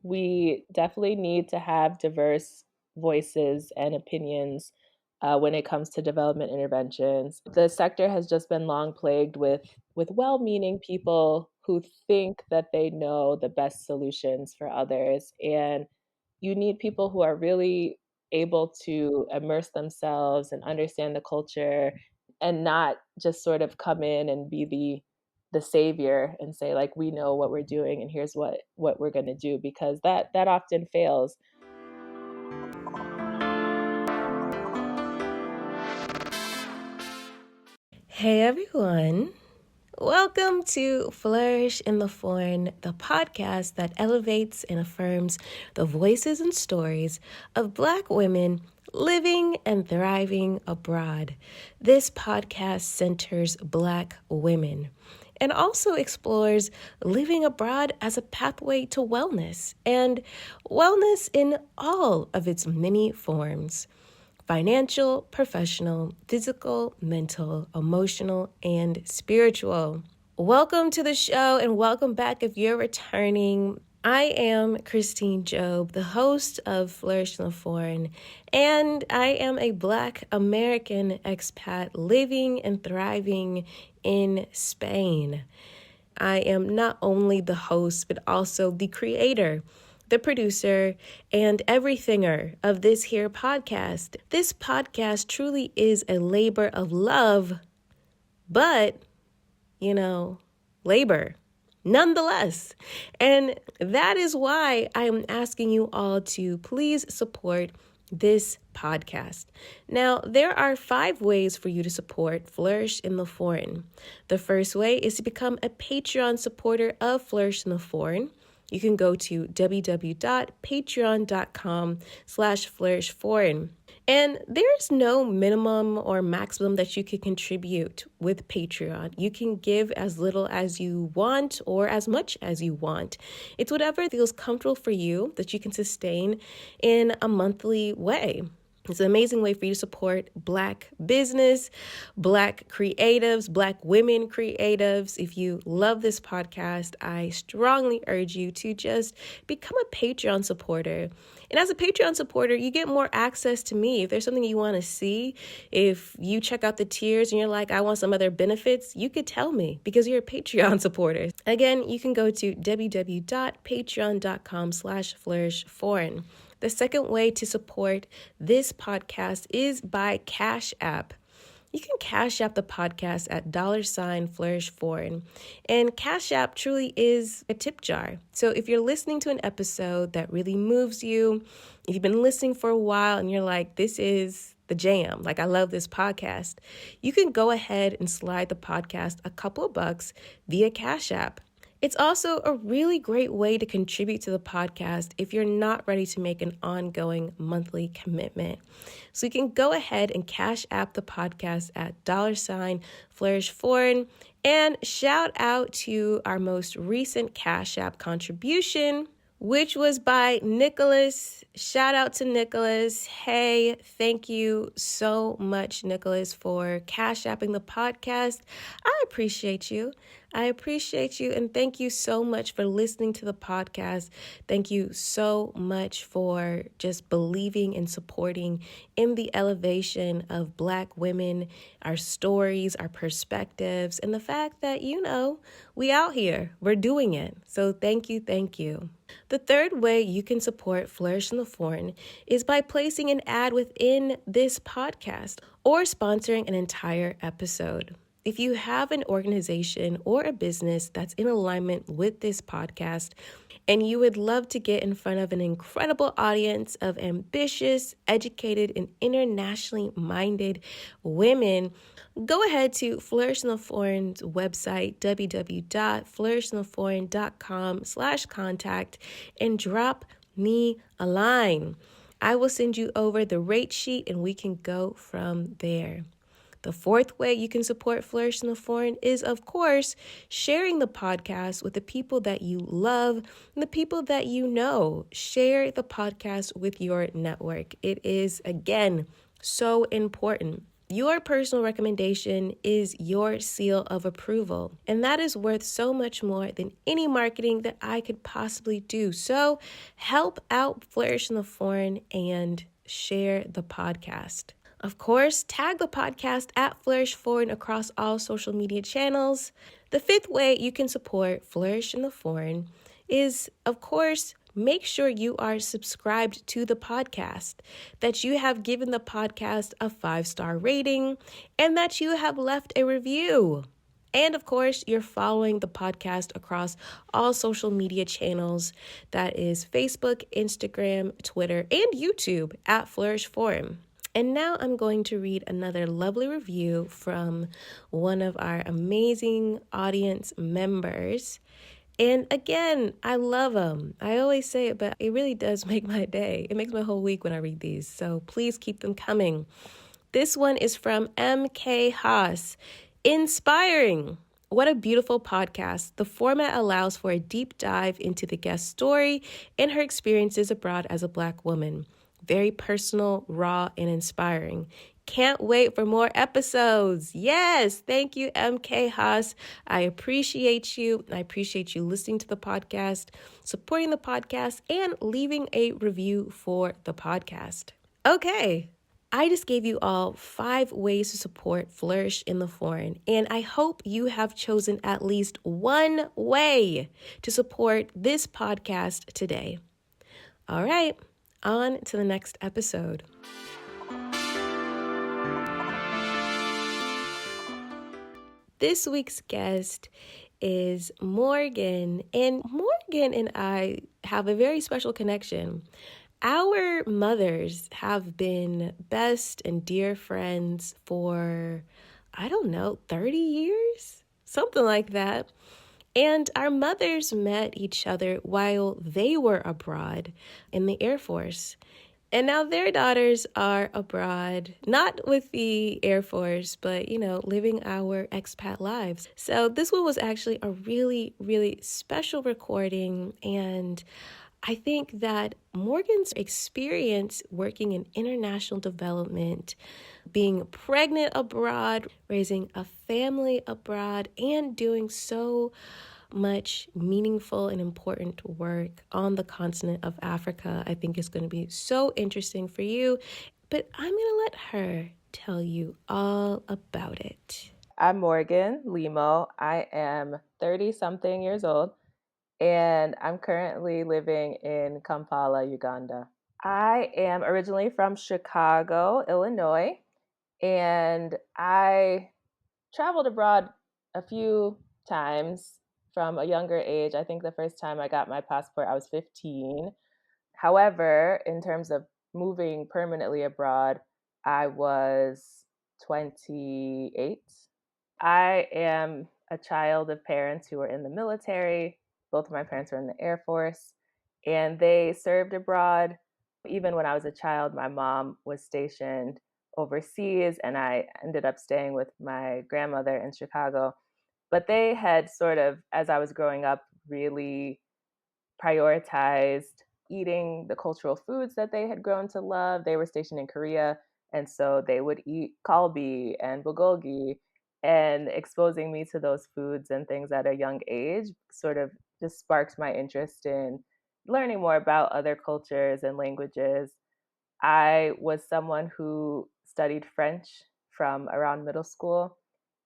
we definitely need to have diverse voices and opinions when it comes to development interventions. The sector has just been long plagued with well-meaning people who think that they know the best solutions for others, and you need people who are really able to immerse themselves and understand the culture and not just sort of come in and be the savior and say like we know what we're doing and here's what we're going to do, because that often fails. Hey everyone, welcome to Flourish in the Foreign, the podcast that elevates and affirms the voices and stories of Black women living and thriving abroad. This podcast centers Black women and also explores living abroad as a pathway to wellness and wellness in all of its many forms: financial, professional, physical, mental, emotional, and spiritual. Welcome to the show and welcome back if you're returning. I am Christine Job, the host of Flourish in the Foreign, and I am a Black American expat living and thriving in Spain. I am not only the host, but also the creator, the producer, and everythinger of this here podcast. This podcast truly is a labor of love, but, labor nonetheless. And that is why I am asking you all to please support this podcast. Now, there are 5 ways for you to support Flourish in the Foreign. The first way is to become a Patreon supporter of Flourish in the Foreign. You can go to www.patreon.com/flourishforeign. And there's no minimum or maximum that you can contribute with Patreon. You can give as little as you want or as much as you want. It's whatever feels comfortable for you that you can sustain in a monthly way. It's an amazing way for you to support Black business, Black creatives, Black women creatives. If you love this podcast, I strongly urge you to just become a Patreon supporter. And as a Patreon supporter, you get more access to me. If there's something you want to see, if you check out the tiers and you're like, I want some other benefits, you could tell me because you're a Patreon supporter. Again, you can go to www.patreon.com/flourishforeign. The second way to support this podcast is by Cash App. You can Cash App the podcast at $flourishforeign. And Cash App truly is a tip jar. So if you're listening to an episode that really moves you, if you've been listening for a while and you're like, this is the jam, like I love this podcast, you can go ahead and slide the podcast a couple of bucks via Cash App. It's also a really great way to contribute to the podcast if you're not ready to make an ongoing monthly commitment. So you can go ahead and Cash App the podcast at $flourishforeign. And shout out to our most recent Cash App contribution, which was by Nicholas. Shout out to Nicholas. Hey, thank you so much, Nicholas, for Cash Apping the podcast. I appreciate you. And thank you so much for listening to the podcast. Thank you so much for just believing and supporting in the elevation of Black women, our stories, our perspectives, and the fact that, we out here, we're doing it. So thank you. The third way you can support Flourish in the Foreign is by placing an ad within this podcast or sponsoring an entire episode. If you have an organization or a business that's in alignment with this podcast and you would love to get in front of an incredible audience of ambitious, educated, and internationally minded women, go ahead to Flourish in the Foreign's website, www.flourishintheforeign.com/contact, and drop me a line. I will send you over the rate sheet and we can go from there. The fourth way you can support Flourish in the Foreign is, of course, sharing the podcast with the people that you love and the people that you know. Share the podcast with your network. It is, again, so important. Your personal recommendation is your seal of approval, and that is worth so much more than any marketing that I could possibly do. So help out Flourish in the Foreign and share the podcast. Of course, tag the podcast at Flourish Foreign across all social media channels. The fifth way you can support Flourish in the Foreign is, of course, make sure you are subscribed to the podcast, that you have given the podcast a 5-star rating, and that you have left a review. And of course, you're following the podcast across all social media channels. That is Facebook, Instagram, Twitter, and YouTube at Flourish Forum. And now I'm going to read another lovely review from one of our amazing audience members. And again, I love them. I always say it, but it really does make my day. It makes my whole week when I read these. So please keep them coming. This one is from MK Haas. Inspiring. What a beautiful podcast. The format allows for a deep dive into the guest's story and her experiences abroad as a Black woman. Very personal, raw, and inspiring. Can't wait for more episodes. Yes, thank you, MK Haas. I appreciate you. I appreciate you listening to the podcast, supporting the podcast, and leaving a review for the podcast. Okay, I just gave you all 5 ways to support Flourish in the Foreign, and I hope you have chosen at least one way to support this podcast today. All right, on to the next episode. This week's guest is Morgan, and Morgan and I have a very special connection. Our mothers have been best and dear friends for, 30 years? Something like that. And our mothers met each other while they were abroad in the Air Force. And now their daughters are abroad, not with the Air Force, but, living our expat lives. So this one was actually a really, really special recording. And I think that Morgan's experience working in international development, being pregnant abroad, raising a family abroad, and doing so much meaningful and important work on the continent of Africa, I think is going to be so interesting for you. But I'm going to let her tell you all about it. I'm Morgan Limo. I am 30-something years old, and I'm currently living in Kampala, Uganda. I am originally from Chicago, Illinois, and I traveled abroad a few times from a younger age. I think the first time I got my passport, I was 15. However, in terms of moving permanently abroad, I was 28. I am a child of parents who were in the military. Both of my parents were in the Air Force, and they served abroad. Even when I was a child, my mom was stationed overseas, and I ended up staying with my grandmother in Chicago. But they had sort of, as I was growing up, really prioritized eating the cultural foods that they had grown to love. They were stationed in Korea, and so they would eat kalbi and bulgogi, and exposing me to those foods and things at a young age sort of just sparked my interest in learning more about other cultures and languages. I was someone who studied French from around middle school.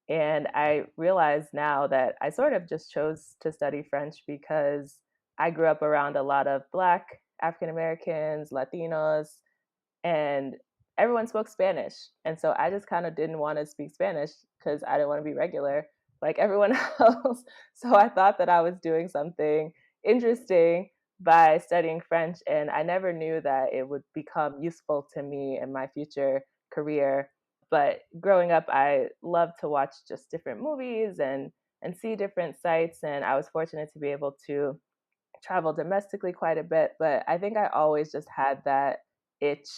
And I realize now that I sort of just chose to study French because I grew up around a lot of Black African Americans, Latinos, and everyone spoke Spanish. And so I just kind of didn't want to speak Spanish because I didn't want to be regular like everyone else. So I thought that I was doing something interesting by studying French. And I never knew that it would become useful to me in my future career. But growing up, I loved to watch just different movies and see different sites. And I was fortunate to be able to travel domestically quite a bit. But I think I always just had that itch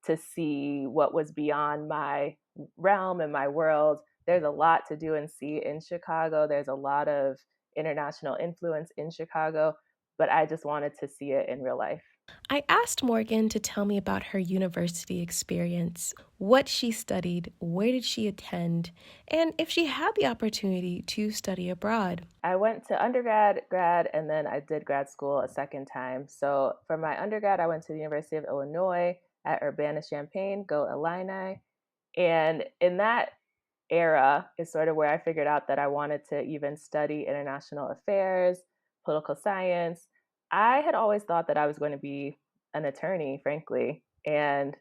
to see what was beyond my realm and my world. There's a lot to do and see in Chicago. There's a lot of international influence in Chicago. but I just wanted to see it in real life. I asked Morgan to tell me about her university experience, what she studied, where did she attend, and if she had the opportunity to study abroad. I went to undergrad, grad, and then I did grad school a second time. So for my undergrad, I went to the University of Illinois at Urbana-Champaign, go Illini. And in that era is sort of where I figured out that I wanted to even study international affairs, political science. I had always thought that I was going to be an attorney, frankly. And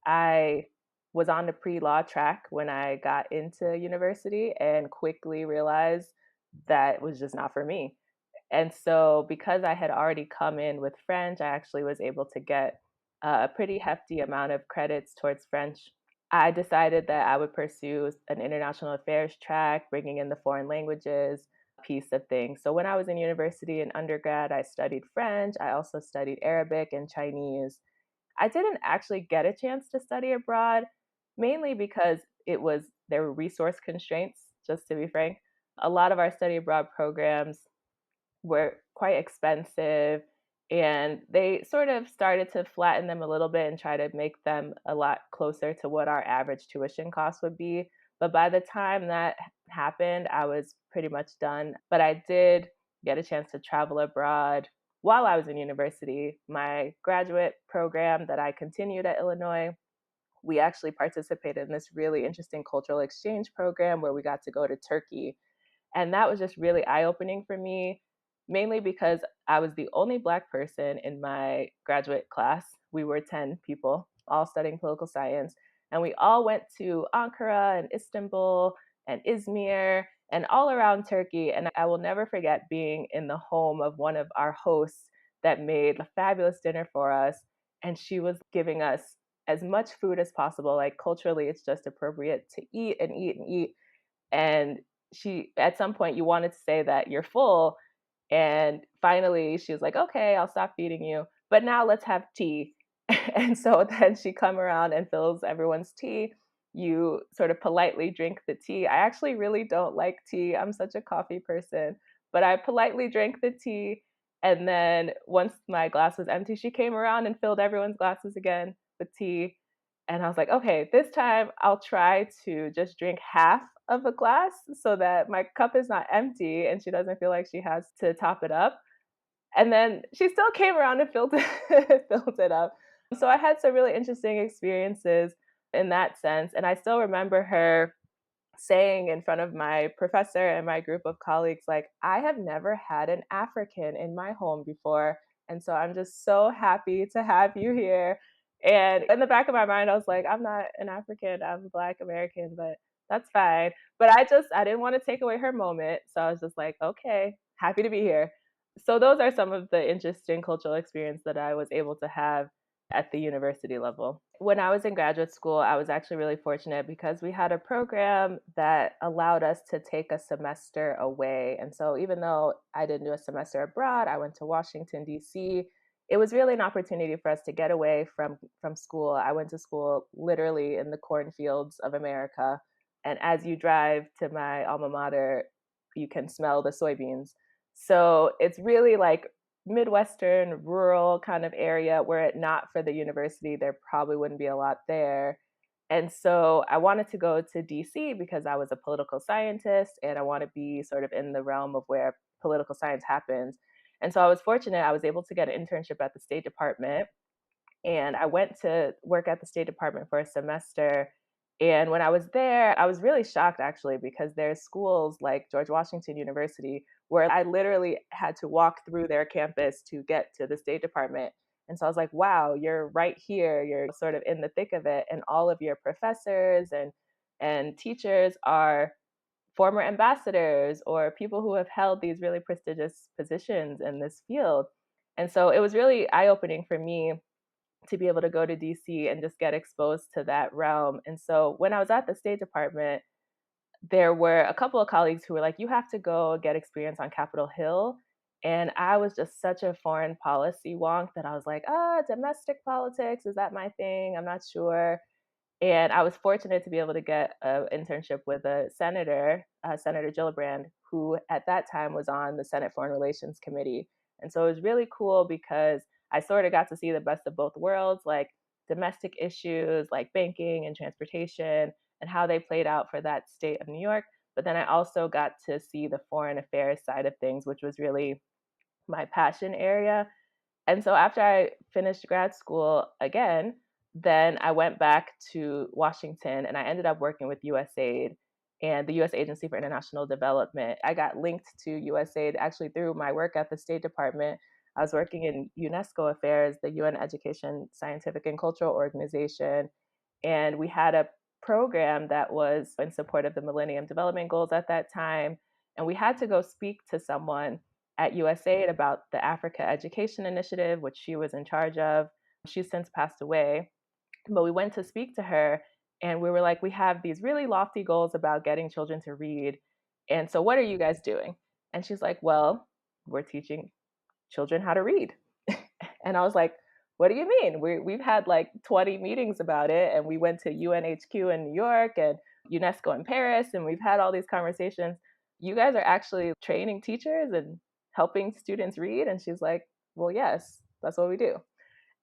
I was on the pre law track when I got into university and quickly realized that was just not for me. And so, because I had already come in with French, I actually was able to get a pretty hefty amount of credits towards French. I decided that I would pursue an international affairs track, bringing in the foreign languages piece of things. So, when I was in university and undergrad, I studied French. I also studied Arabic and Chinese. I didn't actually get a chance to study abroad, mainly because there were resource constraints, just to be frank. A lot of our study abroad programs were quite expensive, and they sort of started to flatten them a little bit and try to make them a lot closer to what our average tuition cost would be. But by the time that happened, I was pretty much done. But I did get a chance to travel abroad while I was in university. My graduate program that I continued at Illinois, we actually participated in this really interesting cultural exchange program where we got to go to Turkey, and that was just really eye opening for me, mainly because I was the only Black person in my graduate class. We were 10 people, all studying political science. And we all went to Ankara and Istanbul and Izmir and all around Turkey. And I will never forget being in the home of one of our hosts that made a fabulous dinner for us. And she was giving us as much food as possible. Like culturally, it's just appropriate to eat and eat and eat. And she, at some point, you wanted to say that you're full. And finally, she was like, okay, I'll stop feeding you. But now let's have tea. And so then she come around and fills everyone's tea. You sort of politely drink the tea. I actually really don't like tea. I'm such a coffee person. But I politely drank the tea. And then once my glass was empty, she came around and filled everyone's glasses again with tea. And I was like, okay, this time I'll try to just drink half of a glass so that my cup is not empty and she doesn't feel like she has to top it up. And then she still came around and filled filled it up. So I had some really interesting experiences in that sense. And I still remember her saying in front of my professor and my group of colleagues, like, I have never had an African in my home before. And so I'm just so happy to have you here. And in the back of my mind, I was like, I'm not an African, I'm Black American, but that's fine. But I didn't want to take away her moment. So I was just like, okay, happy to be here. So those are some of the interesting cultural experience that I was able to have at the university level. When I was in graduate school, I was actually really fortunate because we had a program that allowed us to take a semester away. And so even though I didn't do a semester abroad, I went to Washington, D.C. It was really an opportunity for us to get away from school. I went to school literally in the cornfields of America. And as you drive to my alma mater, you can smell the soybeans. So it's really like Midwestern, rural kind of area. Were it not for the university, there probably wouldn't be a lot there. And so I wanted to go to DC because I was a political scientist and I want to be sort of in the realm of where political science happens. And so I was fortunate, I was able to get an internship at the State Department, and I went to work at the State Department for a semester. And when I was there, I was really shocked actually because there's schools like George Washington University where I literally had to walk through their campus to get to the State Department. And so I was like, wow, you're right here. You're sort of in the thick of it. And all of your professors and teachers are former ambassadors or people who have held these really prestigious positions in this field. And so it was really eye opening for me to be able to go to DC and just get exposed to that realm. And so when I was at the State Department, there were a couple of colleagues who were like, you have to go get experience on Capitol Hill. And I was just such a foreign policy wonk that I was like, domestic politics, is that my thing? I'm not sure. And I was fortunate to be able to get an internship with a senator, Senator Gillibrand, who at that time was on the Senate Foreign Relations Committee. And so it was really cool because I sort of got to see the best of both worlds, like domestic issues like banking and transportation and how they played out for that state of New York. But then I also got to see the foreign affairs side of things, which was really my passion area. And so after I finished grad school again, then I went back to Washington and I ended up working with USAID and the US Agency for International Development. I got linked to USAID actually through my work at the State Department. I was working in UNESCO Affairs, the UN Education, Scientific, and Cultural Organization, and we had a program that was in support of the Millennium Development Goals at that time. And we had to go speak to someone at USAID about the Africa Education Initiative, which she was in charge of. She's since passed away. But we went to speak to her and we were like, we have these really lofty goals about getting children to read. And so what are you guys doing? And she's like, well, we're teaching children how to read. And I was like, what do you mean? We've had like 20 meetings about it, and we went to UNHQ in New York and UNESCO in Paris, and we've had all these conversations. You guys are actually training teachers and helping students read? And she's like, well, yes, that's what we do.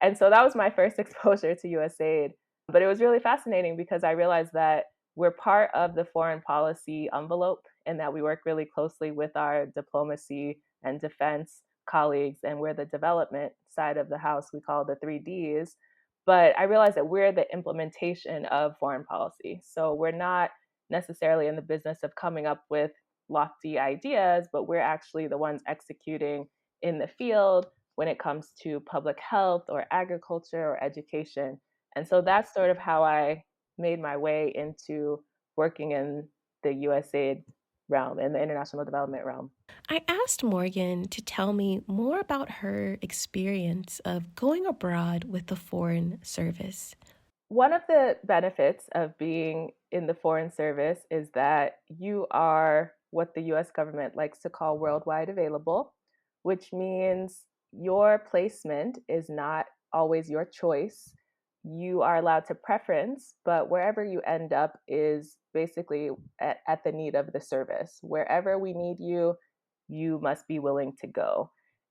And so that was my first exposure to USAID. But it was really fascinating because I realized that we're part of the foreign policy envelope and that we work really closely with our diplomacy and defense colleagues, and we're the development side of the house. We call the 3Ds. But I realized that we're the implementation of foreign policy. So we're not necessarily in the business of coming up with lofty ideas, but we're actually the ones executing in the field when it comes to public health or agriculture or education. And so that's sort of how I made my way into working in the USAID realm, in the international development realm. I asked Morgan to tell me more about her experience of going abroad with the Foreign Service. One of the benefits of being in the Foreign Service is that you are what the US government likes to call worldwide available, which means your placement is not always your choice. You are allowed to preference, but wherever you end up is basically at the need of the service. Wherever we need you, you must be willing to go.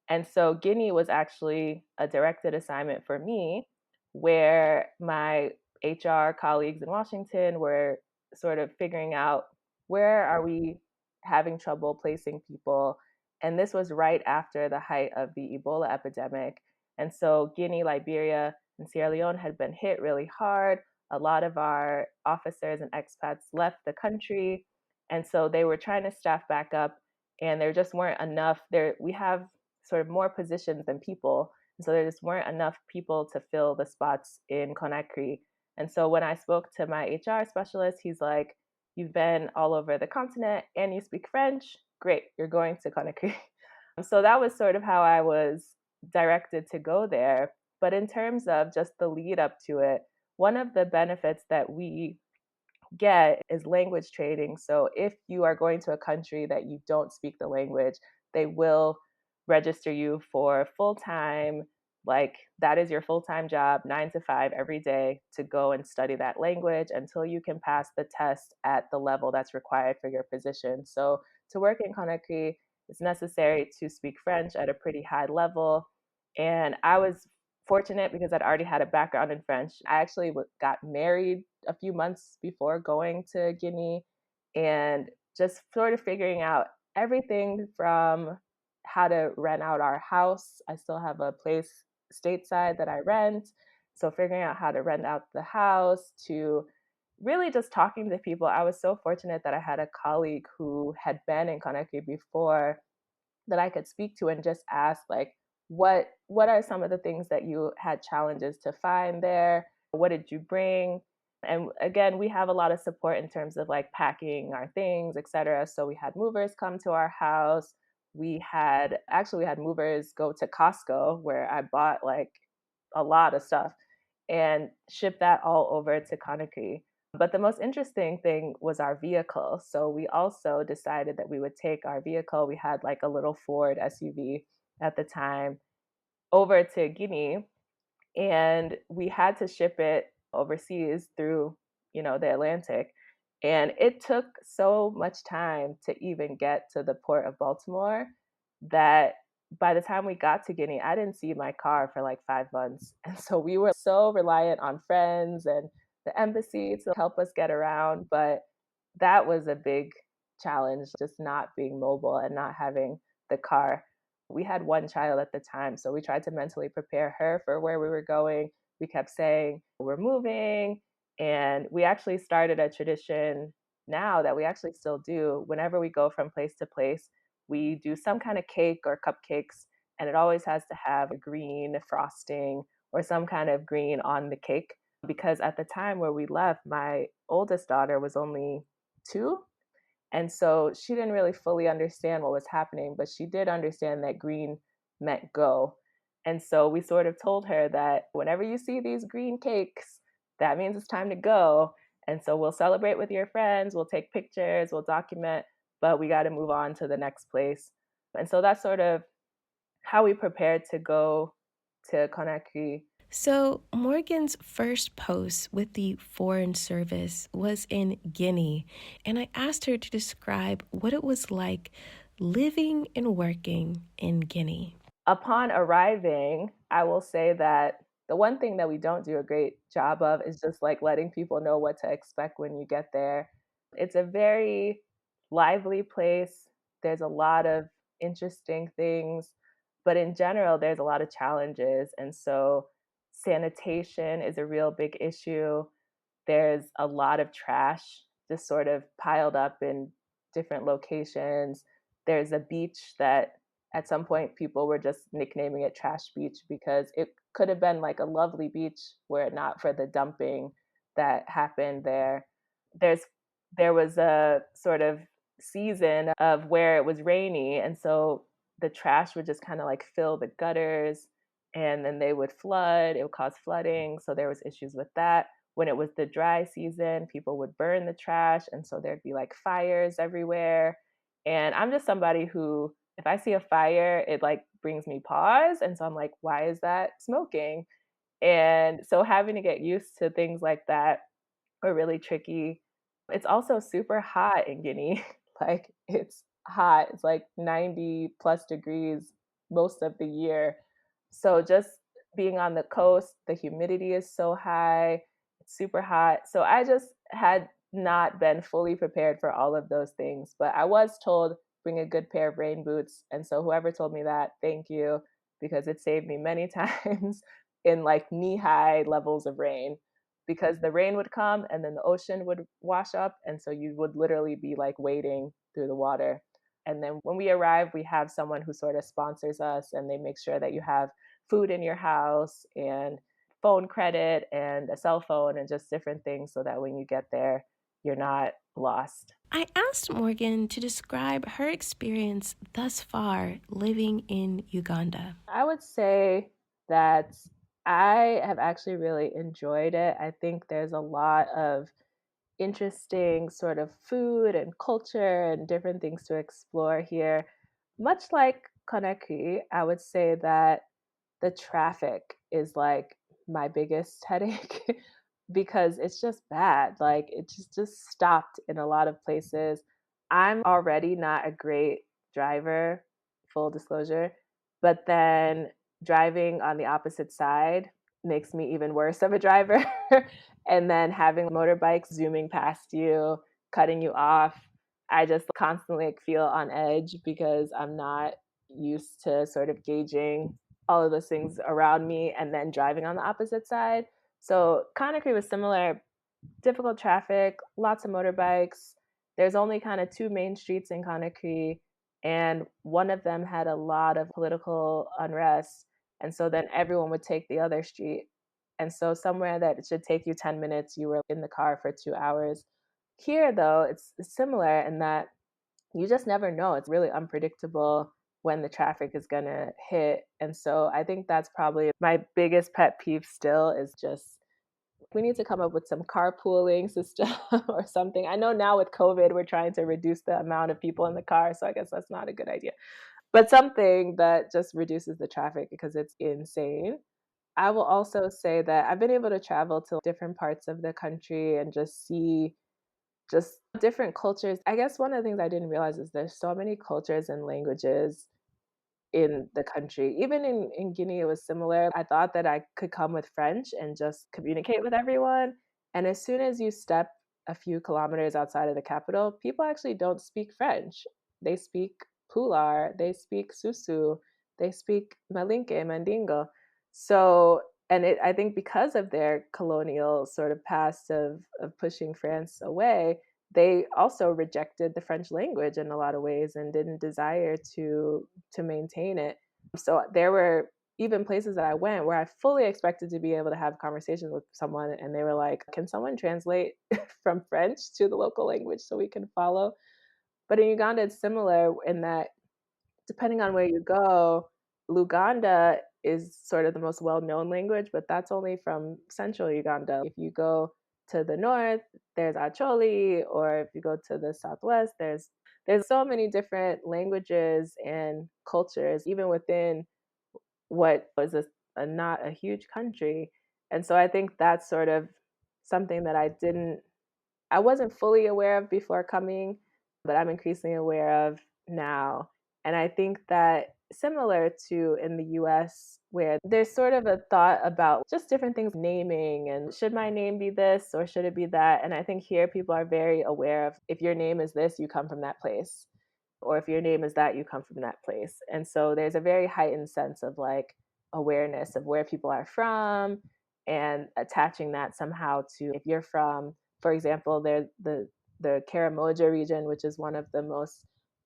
And so Guinea was actually a directed assignment for me where my HR colleagues in Washington were sort of figuring out where are we having trouble placing people. And this was right after the height of the Ebola epidemic. And so Guinea, Liberia, and Sierra Leone had been hit really hard. A lot of our officers and expats left the country. And so they were trying to staff back up, and there just weren't enough. We have sort of more positions than people, and so there just weren't enough people to fill the spots in Conakry. And so when I spoke to my HR specialist, he's like, you've been all over the continent and you speak French. Great, you're going to Conakry. So that was sort of how I was directed to go there. But in terms of just the lead up to it, one of the benefits that we get is language training. So if you are going to a country that you don't speak the language, they will register you for full time, like that is your full time job, 9 to 5 every day to go and study that language until you can pass the test at the level that's required for your position. So to work in Conakry, it's necessary to speak French at a pretty high level. And I was fortunate because I'd already had a background in French. I actually got married a few months before going to Guinea, and just sort of figuring out everything from how to rent out our house. I still have a place stateside that I rent. So figuring out how to rent out the house to really just talking to people. I was so fortunate that I had a colleague who had been in Conakry before that I could speak to and just ask like, what are some of the things that you had challenges to find there? What did you bring? And again, we have a lot of support in terms of like packing our things, et cetera. So we had movers come to our house. We had movers go to Costco where I bought like a lot of stuff and ship that all over to Conakry. But the most interesting thing was our vehicle. So we also decided that we would take our vehicle. We had like a little Ford SUV at the time over to Guinea, and we had to ship it overseas through, the Atlantic. And it took so much time to even get to the port of Baltimore that by the time we got to Guinea, I didn't see my car for like 5 months. And so we were so reliant on friends and the embassy to help us get around. But that was a big challenge, just not being mobile and not having the car. We had one child at the time, so we tried to mentally prepare her for where we were going. We kept saying, we're moving. And we actually started a tradition now that we actually still do. Whenever we go from place to place, we do some kind of cake or cupcakes, and it always has to have a green frosting or some kind of green on the cake. Because at the time where we left, my oldest daughter was only 2, and so she didn't really fully understand what was happening, but she did understand that green meant go. And so we sort of told her that whenever you see these green cakes, that means it's time to go. And so we'll celebrate with your friends, we'll take pictures, we'll document, but we got to move on to the next place. And so that's sort of how we prepared to go to Conakry. So, Morgan's first post with the Foreign Service was in Guinea, and I asked her to describe what it was like living and working in Guinea. Upon arriving, I will say that the one thing that we don't do a great job of is just like letting people know what to expect when you get there. It's a very lively place. There's a lot of interesting things, but in general, there's a lot of challenges. And so, sanitation is a real big issue. There's a lot of trash just sort of piled up in different locations. There's a beach that at some point people were just nicknaming it Trash Beach because it could have been like a lovely beach were it not for the dumping that happened there. There's there was a sort of season of where it was rainy, and so the trash would just kind of like fill the gutters, and then they would flood. It would cause flooding, so there was issues with that. When it was the dry season, people would burn the trash, and so there'd be like fires everywhere. And I'm just somebody who, if I see a fire, it like brings me pause, and so I'm like, why is that smoking? And so having to get used to things like that are really tricky. It's also super hot in Guinea. Like it's hot. It's like 90 plus degrees most of the year. So just being on the coast, the humidity is so high. It's super hot. So I just had not been fully prepared for all of those things, but I was told bring a good pair of rain boots. And so whoever told me that, thank you, because it saved me many times in like knee-high levels of rain, because the rain would come and then the ocean would wash up. And so you would literally be like wading through the water. And then when we arrive, we have someone who sort of sponsors us and they make sure that you have food in your house and phone credit and a cell phone and just different things so that when you get there, you're not lost. I asked Morgan to describe her experience thus far living in Uganda. I would say that I have actually really enjoyed it. I think there's a lot of interesting sort of food and culture and different things to explore here. Much like Conakry, I would say that the traffic is like my biggest headache because it's just bad. Like it just stopped in a lot of places. I'm already not a great driver, full disclosure, but then driving on the opposite side makes me even worse of a driver. And then having motorbikes zooming past you, cutting you off, I just constantly like, feel on edge because I'm not used to sort of gauging all of those things around me and then driving on the opposite side. So Conakry was similar, difficult traffic, lots of motorbikes. There's only kind of two main streets in Conakry, and one of them had a lot of political unrest. And so then everyone would take the other street. And so somewhere that it should take you 10 minutes, you were in the car for 2 hours. Here, though, it's similar in that you just never know. It's really unpredictable when the traffic is going to hit. And so I think that's probably my biggest pet peeve still is just we need to come up with some carpooling system or something. I know now with COVID, we're trying to reduce the amount of people in the car. So I guess that's not a good idea. But something that just reduces the traffic because it's insane. I will also say that I've been able to travel to different parts of the country and just see just different cultures. I guess one of the things I didn't realize is there's so many cultures and languages in the country. Even in Guinea, it was similar. I thought that I could come with French and just communicate with everyone. And as soon as you step a few kilometers outside of the capital, people actually don't speak French. They speak Pular, they speak Susu, they speak Malinke, Mandingo. So, and I think because of their colonial sort of past of pushing France away, they also rejected the French language in a lot of ways and didn't desire to maintain it. So there were even places that I went where I fully expected to be able to have conversations with someone, and they were like, "Can someone translate from French to the local language so we can follow?" But in Uganda, it's similar in that depending on where you go, Luganda is sort of the most well-known language, but that's only from central Uganda. If you go to the north, there's Acholi, or if you go to the southwest, there's so many different languages and cultures, even within what was a not a huge country. And so I think that's sort of something that I wasn't fully aware of before coming, but I'm increasingly aware of now. And I think that similar to in the US, where there's sort of a thought about just different things, naming and should my name be this or should it be that? And I think here people are very aware of if your name is this, you come from that place, or if your name is that, you come from that place. And so there's a very heightened sense of like awareness of where people are from and attaching that somehow to if you're from, for example, there's the Karamoja region, which is one of the most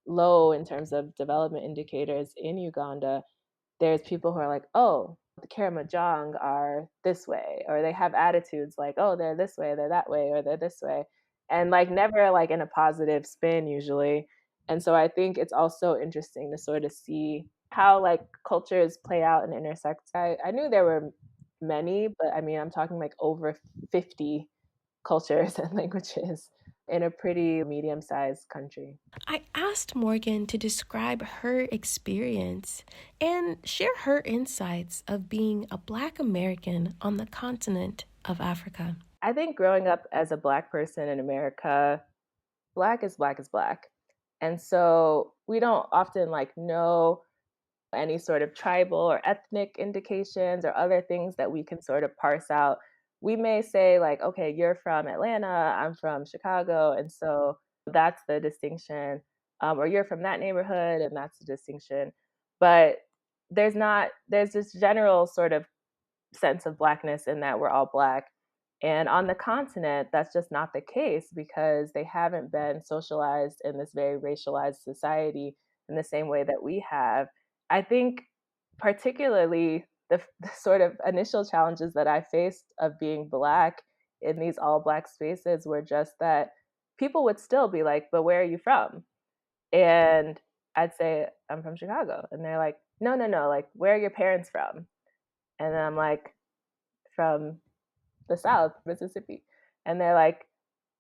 low in terms of development indicators in Uganda. There's people who are like, oh, the Karamojong are this way, or they have attitudes like, oh, they're this way, they're that way, or they're this way. And like never like in a positive spin usually. And so I think it's also interesting to sort of see how like cultures play out and intersect. I knew there were many, but I mean, I'm talking like over 50 cultures and languages in a pretty medium sized country. I asked Morgan to describe her experience and share her insights of being a Black American on the continent of Africa. I think growing up as a Black person in America, Black is Black is Black. And so we don't often like know any sort of tribal or ethnic indications or other things that we can sort of parse out. We may say, like, okay, you're from Atlanta, I'm from Chicago, and so that's the distinction. Or you're from that neighborhood, and that's the distinction. But there's this general sort of sense of blackness in that we're all black. And on the continent, that's just not the case because they haven't been socialized in this very racialized society in the same way that we have. I think, particularly, the sort of initial challenges that I faced of being Black in these all Black spaces were just that people would still be like, but where are you from? And I'd say, I'm from Chicago. And they're like, no, no, no, like, where are your parents from? And then I'm like, from the South, Mississippi. And they're like,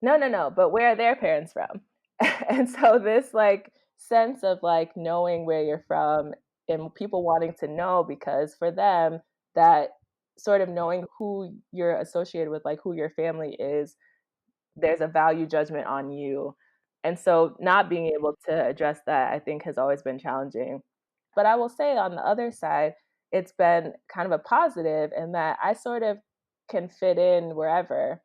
no, no, no, but where are their parents from? And so this like sense of like knowing where you're from and people wanting to know because for them, that sort of knowing who you're associated with, like who your family is, there's a value judgment on you. And so not being able to address that, I think, has always been challenging. But I will say on the other side, it's been kind of a positive in that I sort of can fit in wherever.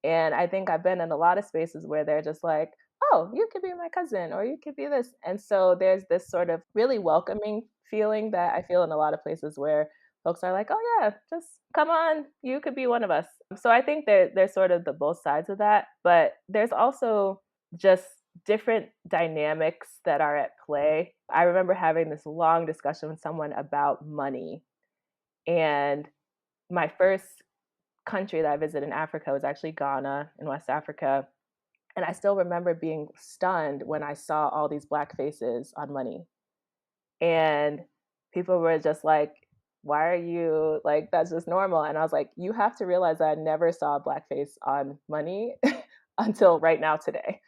And I think I've been in a lot of spaces where they're just like, oh, you could be my cousin or you could be this. And so there's this sort of really welcoming feeling that I feel in a lot of places where folks are like, oh, yeah, just come on, you could be one of us. So I think there's sort of the both sides of that. But there's also just different dynamics that are at play. I remember having this long discussion with someone about money. And my first country that I visited in Africa was actually Ghana in West Africa. And I still remember being stunned when I saw all these Black faces on money. And people were just like, why are you like, that's just normal. And I was like, you have to realize that I never saw a Black face on money until right now today.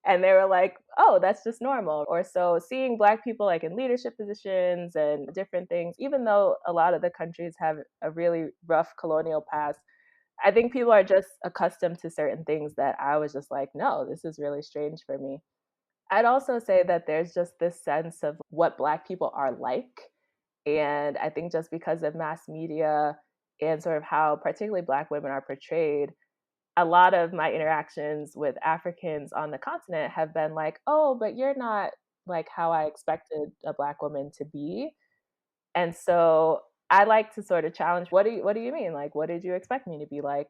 And they were like, oh, that's just normal. Or so seeing Black people like in leadership positions and different things, even though a lot of the countries have a really rough colonial past, I think people are just accustomed to certain things that I was just like, no, this is really strange for me. I'd also say that there's just this sense of what Black people are like. And I think just because of mass media and sort of how particularly Black women are portrayed, a lot of my interactions with Africans on the continent have been like, oh, but you're not like how I expected a Black woman to be. And so I like to sort of challenge, what do you mean? Like, what did you expect me to be like?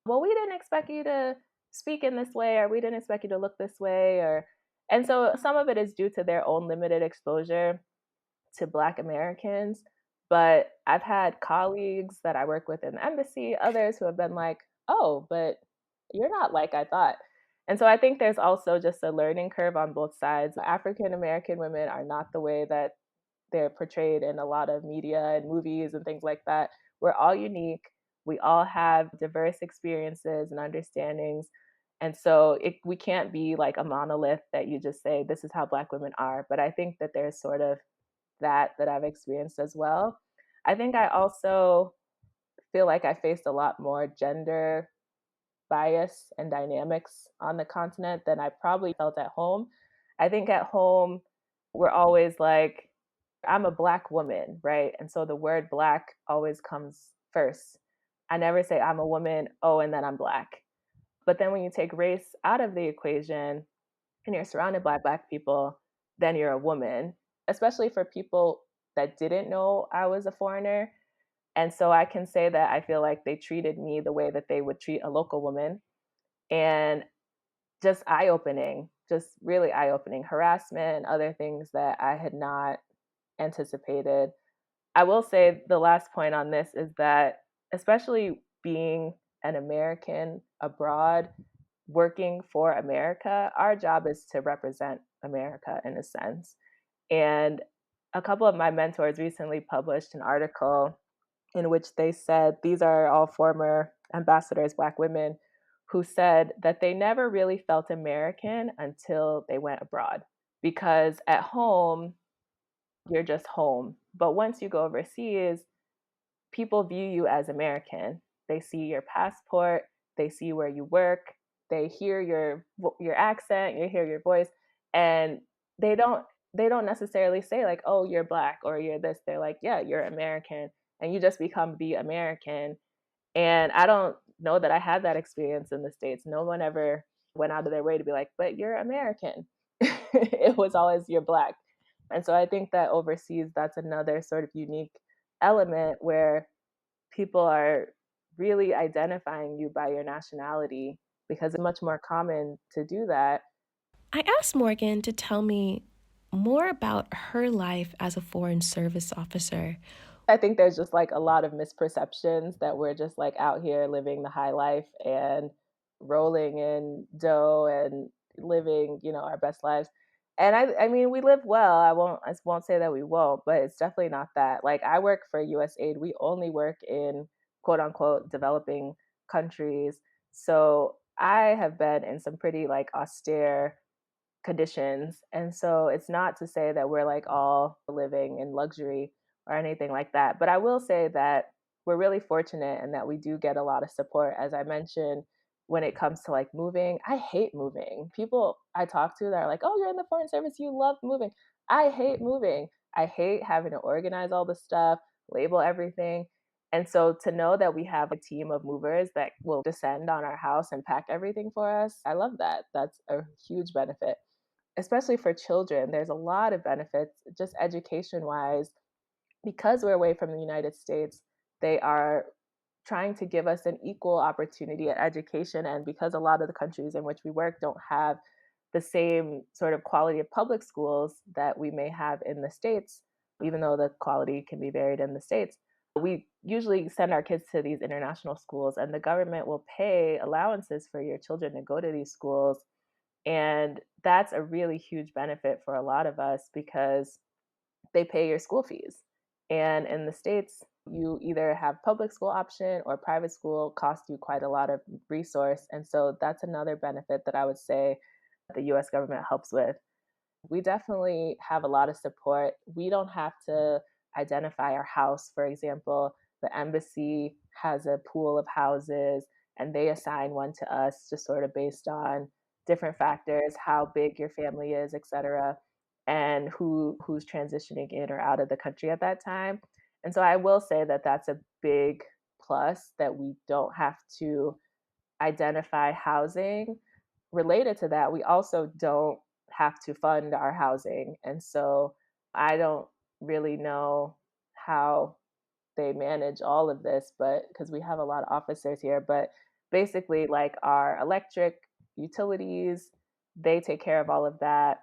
Well, we didn't expect you to speak in this way, or we didn't expect you to look this way, or and so some of it is due to their own limited exposure to Black Americans. But I've had colleagues that I work with in the embassy, others who have been like, oh, but you're not like I thought. And so I think there's also just a learning curve on both sides. African American women are not the way that they're portrayed in a lot of media and movies and things like that. We're all unique. We all have diverse experiences and understandings. And so we can't be like a monolith that you just say, this is how Black women are. But I think that there's sort of that I've experienced as well. I think I also feel like I faced a lot more gender bias and dynamics on the continent than I probably felt at home. I think at home, we're always like, I'm a Black woman, right? And so the word Black always comes first. I never say I'm a woman, oh, and then I'm Black. But then when you take race out of the equation and you're surrounded by Black people, then you're a woman, especially for people that didn't know I was a foreigner. And so I can say that I feel like they treated me the way that they would treat a local woman. And just eye opening, just really eye opening harassment and other things that I had not anticipated. I will say the last point on this is that, especially being an American abroad, working for America, our job is to represent America in a sense. And a couple of my mentors recently published an article in which they said these are all former ambassadors, Black women, who said that they never really felt American until they went abroad. Because at home, you're just home. But once you go overseas, people view you as American. They see your passport, they see where you work, they hear your accent, you hear your voice, and they don't they don't necessarily say like, "Oh, you're Black" or "You're this." They're like, "Yeah, you're American," and you just become the American. And I don't know that I had that experience in the States. No one ever went out of their way to be like, "But you're American." It was always you're Black. And so I think that overseas, that's another sort of unique element where people are really identifying you by your nationality because it's much more common to do that. I asked Morgan to tell me more about her life as a Foreign Service officer. I think there's just like a lot of misperceptions that we're just like out here living the high life and rolling in dough and living, our best lives. And I mean, we live well. I won't say that we won't, but it's definitely not that. Like I work for USAID. We only work in quote unquote developing countries. So I have been in some pretty like austere conditions. And so it's not to say that we're like all living in luxury or anything like that. But I will say that we're really fortunate and that we do get a lot of support. As I mentioned, when it comes to like moving, I hate moving. People I talk to that are like, oh, you're in the foreign service, you love moving. I hate moving. I hate having to organize all the stuff, label everything. And so to know that we have a team of movers that will descend on our house and pack everything for us, I love that. That's a huge benefit, especially for children. There's a lot of benefits just education wise. Because we're away from the United States, they are trying to give us an equal opportunity at education. And because a lot of the countries in which we work don't have the same sort of quality of public schools that we may have in the States, even though the quality can be varied in the States, we usually send our kids to these international schools, and the government will pay allowances for your children to go to these schools. And that's a really huge benefit for a lot of us because they pay your school fees. And in the States, you either have public school option or private school cost you quite a lot of resource. And so that's another benefit that I would say the US government helps with. We definitely have a lot of support. We don't have to identify our house, for example. The embassy has a pool of houses and they assign one to us just sort of based on different factors, how big your family is, et cetera, and who's transitioning in or out of the country at that time. And so I will say that that's a big plus, that we don't have to identify housing. Related to that, we also don't have to fund our housing. And so I don't really know how they manage all of this, but because we have a lot of officers here, but basically, like our electric utilities, they take care of all of that.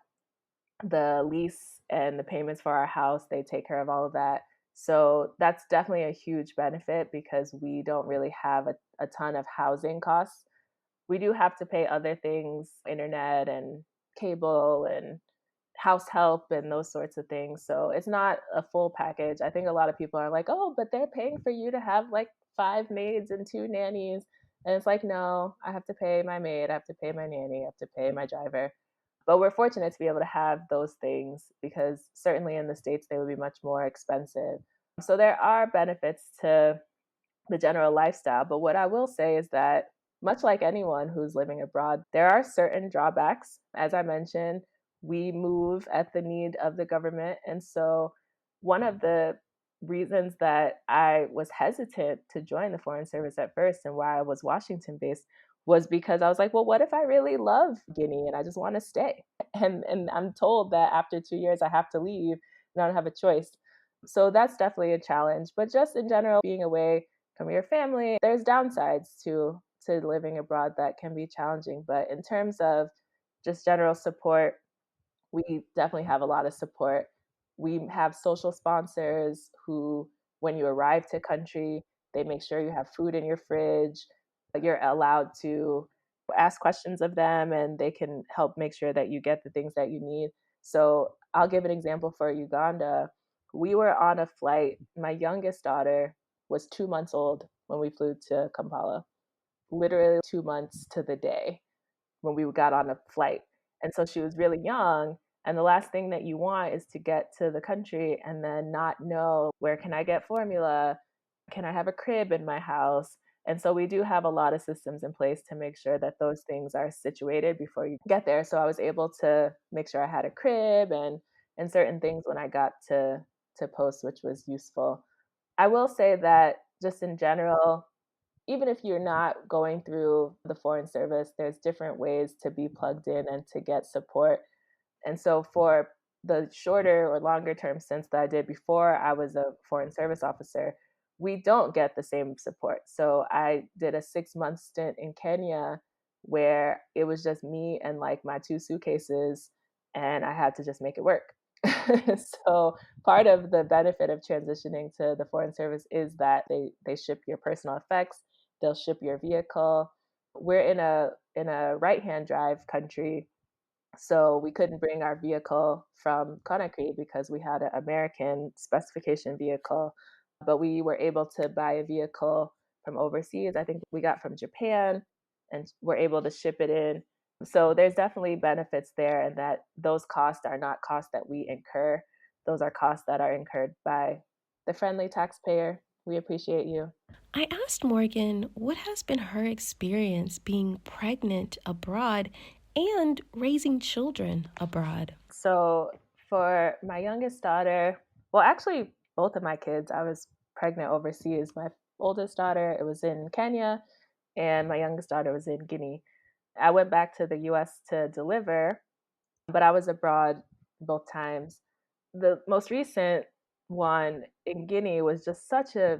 The lease and the payments for our house, they take care of all of that. So that's definitely a huge benefit because we don't really have a ton of housing costs. We do have to pay other things, internet and cable and house help and those sorts of things. So it's not a full package. I think a lot of people are like, "Oh, but they're paying for you to have like 5 maids and 2 nannies." And it's like, "No, I have to pay my maid, I have to pay my nanny, I have to pay my driver." But we're fortunate to be able to have those things because certainly in the States they would be much more expensive. So there are benefits to the general lifestyle. But what I will say is that, much like anyone who's living abroad, there are certain drawbacks. As I mentioned, we move at the need of the government. And so, one of the reasons that I was hesitant to join the Foreign Service at first and why I was Washington based was because I was like, well, what if I really love Guinea and I just want to stay? And I'm told that after 2 years I have to leave and I don't have a choice. So that's definitely a challenge. But just in general, being away from your family, there's downsides to living abroad that can be challenging. But in terms of just general support, we definitely have a lot of support. We have social sponsors who, when you arrive to country, they make sure you have food in your fridge. You're allowed to ask questions of them and they can help make sure that you get the things that you need. So I'll give an example for Uganda. We were on a flight. My youngest daughter was 2 months old when we flew to Kampala, literally 2 months to the day when we got on a flight. And so she was really young. And the last thing that you want is to get to the country and then not know, where can I get formula? Can I have a crib in my house? And so we do have a lot of systems in place to make sure that those things are situated before you get there. So I was able to make sure I had a crib and certain things when I got to post, which was useful. I will say that just in general, even if you're not going through the foreign service, there's different ways to be plugged in and to get support. And so for the shorter or longer term stints that I did before I was a foreign service officer, we don't get the same support. So I did a 6 month stint in Kenya where it was just me and like my 2 suitcases, and I had to just make it work. So part of the benefit of transitioning to the foreign service is that they ship your personal effects, they'll ship your vehicle. We're in a right hand drive country, so we couldn't bring our vehicle from Conakry because we had an American specification vehicle, but we were able to buy a vehicle from overseas. I think we got from Japan and we're able to ship it in. So there's definitely benefits there, and that those costs are not costs that we incur. Those are costs that are incurred by the friendly taxpayer. We appreciate you. I asked Morgan what has been her experience being pregnant abroad and raising children abroad. So for my youngest daughter, well, actually, both of my kids, I was pregnant overseas. My oldest daughter, it was in Kenya, and my youngest daughter was in Guinea. I went back to the US to deliver, but I was abroad both times. The most recent one in Guinea was just such a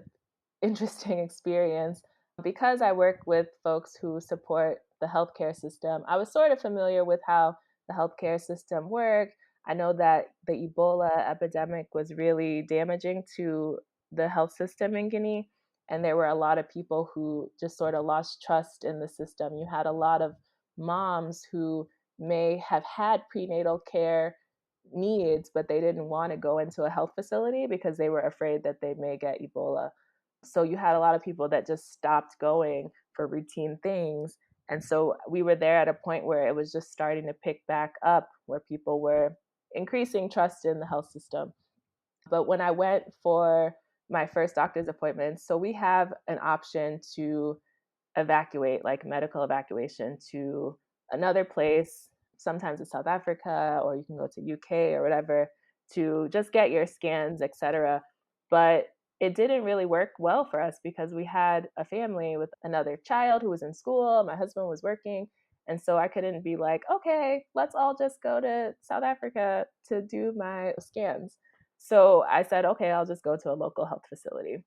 interesting experience. Because I work with folks who support the healthcare system, I was sort of familiar with how the healthcare system worked. I know that the Ebola epidemic was really damaging to the health system in Guinea. And there were a lot of people who just sort of lost trust in the system. You had a lot of moms who may have had prenatal care needs, but they didn't want to go into a health facility because they were afraid that they may get Ebola. So you had a lot of people that just stopped going for routine things. And so we were there at a point where it was just starting to pick back up, where people were increasing trust in the health system. But when I went for my first doctor's appointment, so we have an option to evacuate, like medical evacuation, to another place. Sometimes it's South Africa, or you can go to UK or whatever to just get your scans, etc. But it didn't really work well for us because we had a family with another child who was in school, my husband was working, and so I couldn't be like, okay, let's all just go to South Africa to do my scans. So I said, okay, I'll just go to a local health facility.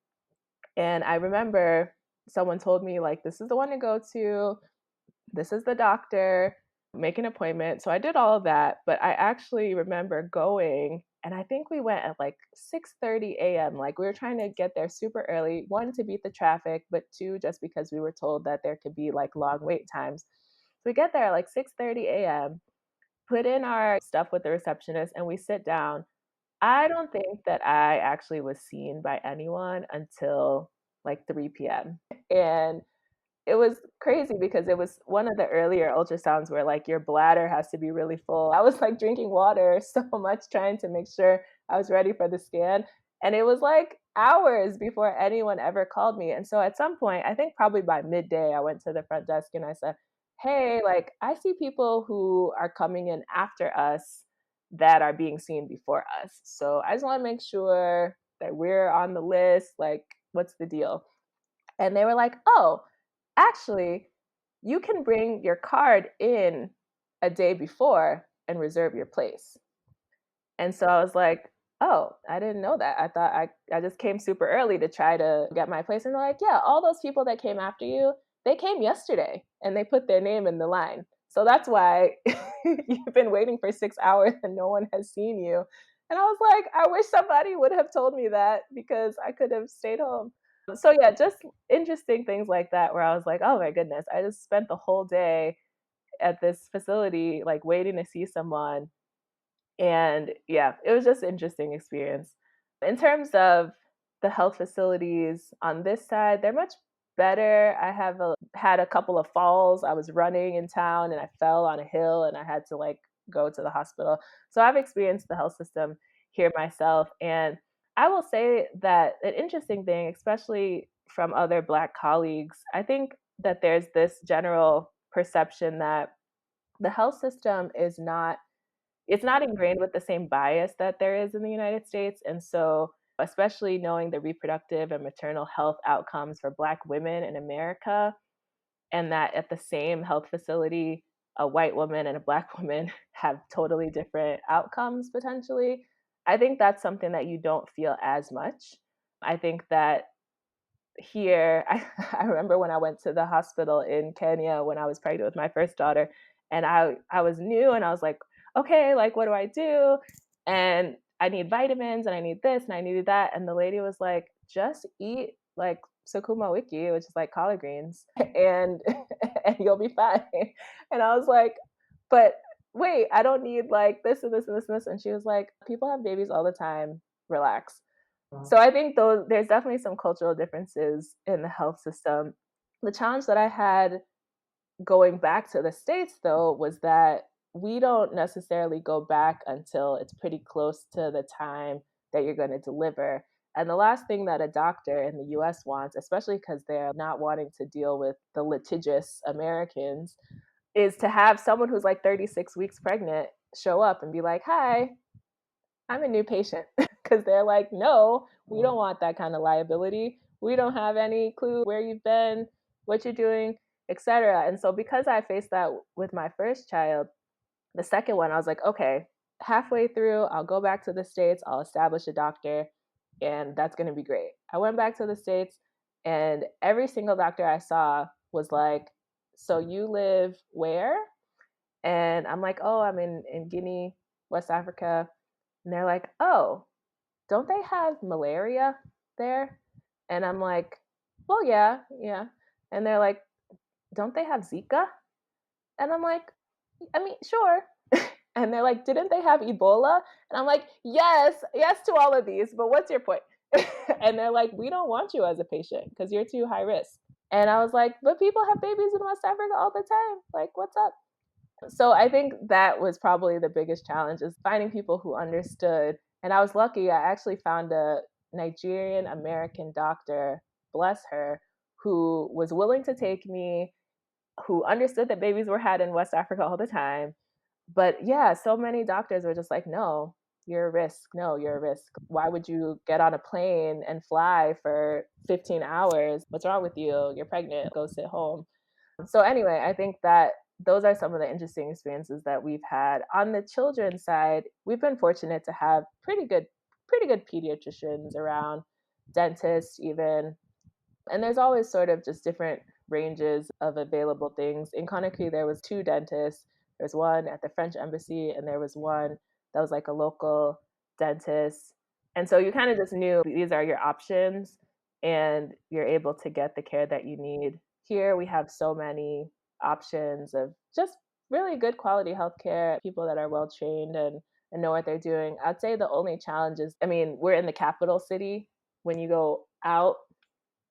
And I remember someone told me, like, this is the one to go to, this is the doctor, make an appointment. So I did all of that, but I actually remember going, and I think we went at like 6:30 a.m. Like we were trying to get there super early, one to beat the traffic, but two just because we were told that there could be like long wait times. So we get there at like 6:30 a.m., put in our stuff with the receptionist, and we sit down. I don't think that I actually was seen by anyone until like 3 p.m. And it was crazy because it was one of the earlier ultrasounds where, like, your bladder has to be really full. I was, like, drinking water so much trying to make sure I was ready for the scan, and it was, like, hours before anyone ever called me, and so at some point, I think probably by midday, I went to the front desk and I said, "Hey, like, I see people who are coming in after us that are being seen before us, so I just wanna make sure that we're on the list, like, what's the deal?" And they were like, "Oh, actually, you can bring your card in a day before and reserve your place." And so I was like, "Oh, I didn't know that. I thought I just came super early to try to get my place." And they're like, "Yeah, all those people that came after you, they came yesterday and they put their name in the line. So that's why you've been waiting for 6 hours and no one has seen you." And I was like, "I wish somebody would have told me that because I could have stayed home." So yeah, just interesting things like that where I was like, "Oh my goodness, I just spent the whole day at this facility like waiting to see someone." And yeah, it was just an interesting experience. In terms of the health facilities on this side, they're much better. Had a couple of falls. I was running in town and I fell on a hill and I had to like go to the hospital. So I've experienced the health system here myself. And I will say that an interesting thing, especially from other Black colleagues, I think that there's this general perception that the health system is not it's not ingrained with the same bias that there is in the United States. And so, especially knowing the reproductive and maternal health outcomes for Black women in America, and that at the same health facility, a white woman and a Black woman have totally different outcomes potentially. I think that's something that you don't feel as much. I think that here, I remember when I went to the hospital in Kenya when I was pregnant with my first daughter, and I was new and I was like, okay, like what do I do? And I need vitamins and I need this and I needed that. And the lady was like, just eat like sukuma wiki, which is like collard greens, and and you'll be fine. And I was like, but wait, I don't need like this and this and this and this. And she was like, people have babies all the time. Relax. So I think though there's definitely some cultural differences in the health system. The challenge that I had going back to the States though was that we don't necessarily go back until it's pretty close to the time that you're going to deliver. And the last thing that a doctor in the US wants, especially because they're not wanting to deal with the litigious Americans, is to have someone who's like 36 weeks pregnant show up and be like, "Hi, I'm a new patient." Because they're like, no, we don't want that kind of liability. We don't have any clue where you've been, what you're doing, etc. And so, because I faced that with my first child, the second one, I was like, okay, halfway through, I'll go back to the States, I'll establish a doctor, and that's going to be great. I went back to the States, and every single doctor I saw was like, so you live where? And I'm like, oh, I'm in Guinea, West Africa. And they're like, oh, don't they have malaria there? And I'm like, well, yeah, yeah. And they're like, don't they have Zika? And I'm like, I mean, sure. And they're like, didn't they have Ebola? And I'm like, yes, yes to all of these, but what's your point? And they're like, we don't want you as a patient because you're too high risk. And I was like, but people have babies in West Africa all the time. Like, what's up? So I think that was probably the biggest challenge is finding people who understood. And I was lucky. I actually found a Nigerian American doctor, bless her, who was willing to take me who understood that babies were had in West Africa all the time. But yeah, so many doctors were just like, no, you're a risk. No, you're a risk. Why would you get on a plane and fly for 15 hours? What's wrong with you? You're pregnant. Go sit home. So anyway, I think that those are some of the interesting experiences that we've had. On the children's side, we've been fortunate to have pretty good pediatricians around, dentists even, and there's always sort of just different ranges of available things. In Conakry, there was two dentists. There's one at the French embassy, and there was one that was like a local dentist. And so you kind of just knew these are your options, and you're able to get the care that you need. Here, we have so many options of just really good quality healthcare, people that are well trained and know what they're doing. I'd say the only challenge is, I mean, we're in the capital city. When you go out,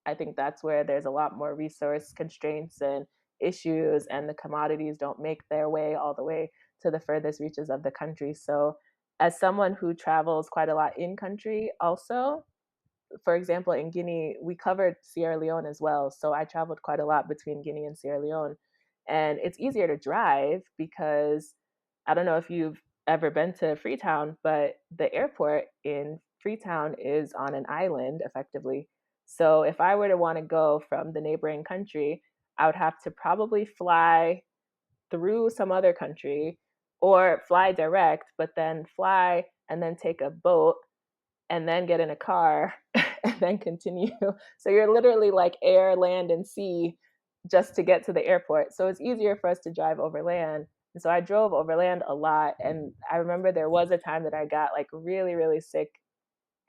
I think that's where there's a lot more resource constraints and issues, and the commodities don't make their way all the way to the furthest reaches of the country. So, as someone who travels quite a lot in country, also, for example, in Guinea, we covered Sierra Leone as well. So I traveled quite a lot between Guinea and Sierra Leone. And it's easier to drive because I don't know if you've ever been to Freetown, but the airport in Freetown is on an island effectively. So if I were to want to go from the neighboring country, I would have to probably fly through some other country or fly direct, but then fly and then take a boat and then get in a car and then continue. So you're literally like air, land, and sea just to get to the airport. So it's easier for us to drive overland. And so I drove overland a lot. And I remember there was a time that I got like really, really sick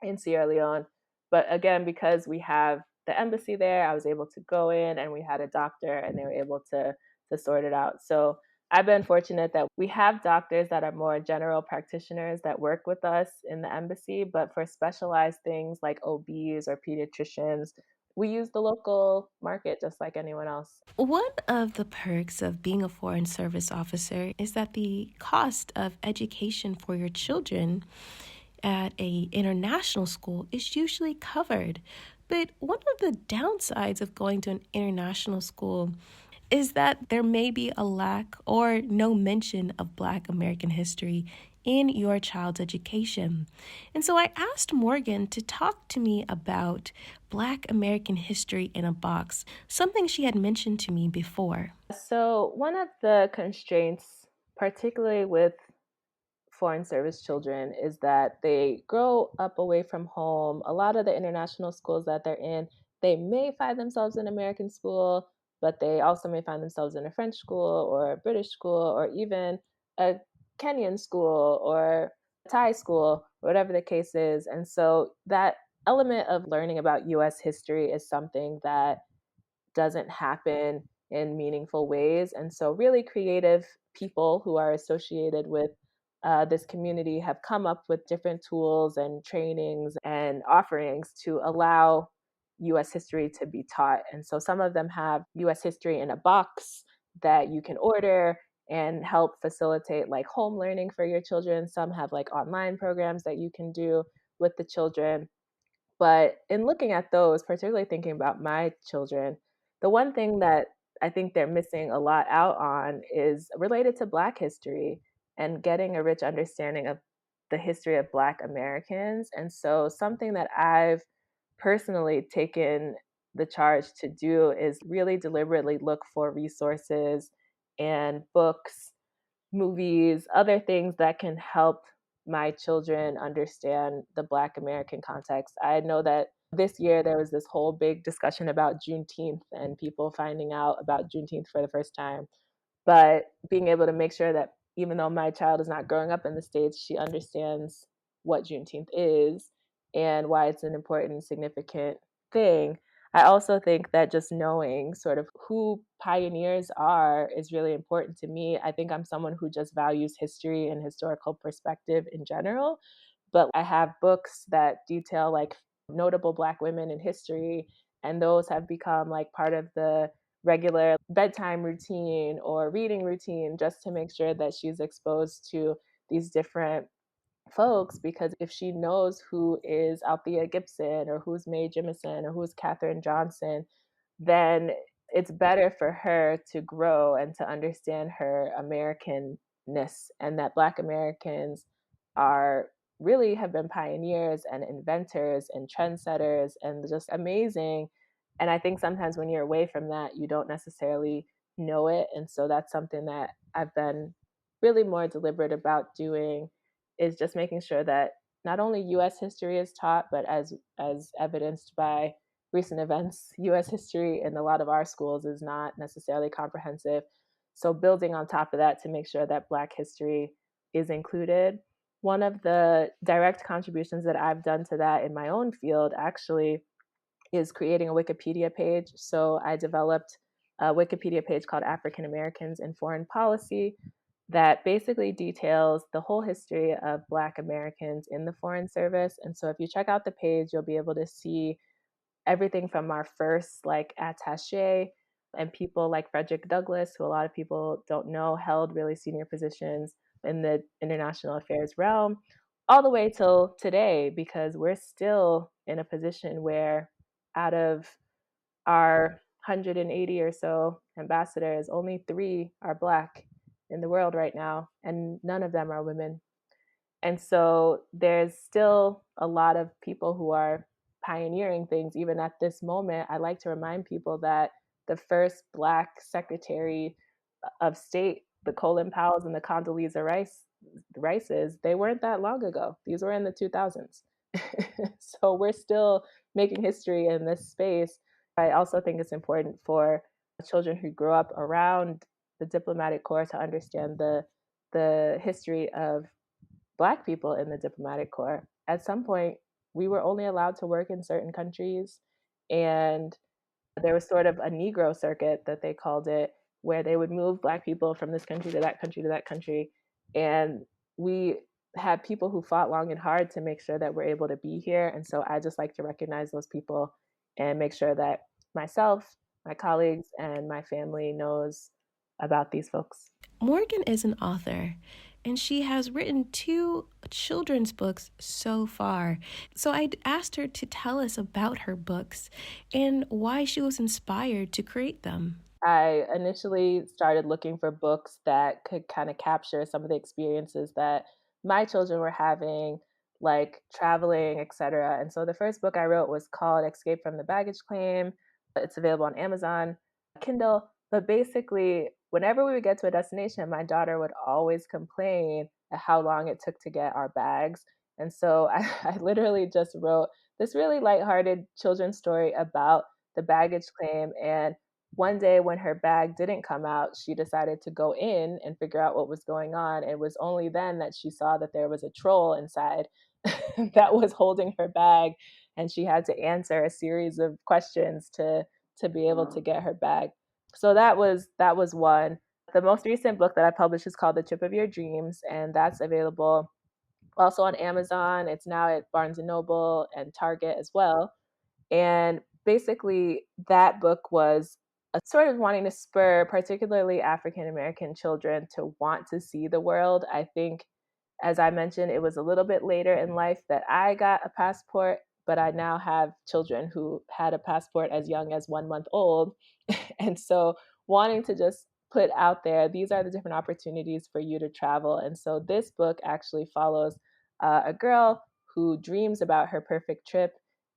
in Sierra Leone. But again, because we have the embassy there, I was able to go in and we had a doctor and they were able to sort it out. So I've been fortunate that we have doctors that are more general practitioners that work with us in the embassy, but for specialized things like OBs or pediatricians, we use the local market just like anyone else. One of the perks of being a Foreign Service officer is that the cost of education for your children at a international school is usually covered. But one of the downsides of going to an international school is that there may be a lack or no mention of Black American history in your child's education. And so I asked Morgan to talk to me about Black American history in a box, something she had mentioned to me before. So, one of the constraints, particularly with foreign service children, is that they grow up away from home. A lot of the international schools that they're in, they may find themselves in American school, but they also may find themselves in a French school or a British school or even a Kenyan school or Thai school, whatever the case is. And so that element of learning about US history is something that doesn't happen in meaningful ways. And so, really creative people who are associated with this community have come up with different tools and trainings and offerings to allow US history to be taught. And so, some of them have US history in a box that you can order and help facilitate like home learning for your children. Some have like online programs that you can do with the children. But in looking at those, particularly thinking about my children, the one thing that I think they're missing a lot out on is related to Black history and getting a rich understanding of the history of Black Americans. And so, something that I've personally taken the charge to do is really deliberately look for resources and books, movies, other things that can help my children understand the Black American context. I know that this year there was this whole big discussion about Juneteenth and people finding out about Juneteenth for the first time. But being able to make sure that even though my child is not growing up in the States, she understands what Juneteenth is and why it's an important, significant thing. I also think that just knowing sort of who pioneers are is really important to me. I think I'm someone who just values history and historical perspective in general, but I have books that detail like notable Black women in history, and those have become like part of the regular bedtime routine or reading routine just to make sure that she's exposed to these different folks, because if she knows who is Althea Gibson or who's Mae Jemison or who's Katherine Johnson, then it's better for her to grow and to understand her Americanness, and that Black Americans are really have been pioneers and inventors and trendsetters and just amazing. And I think sometimes when you're away from that, you don't necessarily know it. And so that's something that I've been really more deliberate about doing, is just making sure that not only US history is taught, but as evidenced by recent events, US history in a lot of our schools is not necessarily comprehensive. So building on top of that to make sure that Black history is included. One of the direct contributions that I've done to that in my own field actually is creating a Wikipedia page. So I developed a Wikipedia page called African Americans in Foreign Policy that basically details the whole history of Black Americans in the Foreign Service. And so if you check out the page, you'll be able to see everything from our first like attaché and people like Frederick Douglass, who a lot of people don't know held really senior positions in the international affairs realm, all the way till today, because we're still in a position where out of our 180 or so ambassadors, only 3 are Black in the world right now, and none of them are women. And so there's still a lot of people who are pioneering things even at this moment. I like to remind people that the first Black Secretary of State, the Colin Powells and the Condoleezza Rices, they weren't that long ago. These were in the 2000s. So we're still making history in this space. I also think it's important for children who grow up around the diplomatic corps to understand the history of Black people in the diplomatic corps. At some point, we were only allowed to work in certain countries, and there was sort of a Negro circuit that they called it, where they would move Black people from this country to that country to that country. And we had people who fought long and hard to make sure that we're able to be here. And so I just like to recognize those people and make sure that myself, my colleagues, and my family knows about these folks. Morgan is an author, and she has written 2 children's books so far. So I asked her to tell us about her books and why she was inspired to create them. I initially started looking for books that could kind of capture some of the experiences that my children were having, like traveling, etc. And so the first book I wrote was called Escape from the Baggage Claim. It's available on Amazon, Kindle. But basically, whenever we would get to a destination, my daughter would always complain at how long it took to get our bags. And so I literally just wrote this really lighthearted children's story about the baggage claim. And one day when her bag didn't come out, she decided to go in and figure out what was going on. It was only then that she saw that there was a troll inside that was holding her bag, and she had to answer a series of questions to be able to get her bag. So that was one. The most recent book that I published is called The Trip of Your Dreams, and that's available also on Amazon. It's now at Barnes and Noble and Target as well. And basically, that book was a sort of wanting to spur particularly African American children to want to see the world. I think, as I mentioned, it was a little bit later in life that I got a passport, but I now have children who had a passport as young as 1 month old. And so, wanting to just put out there, these are the different opportunities for you to travel. And so, this book actually follows a girl who dreams about her perfect trip,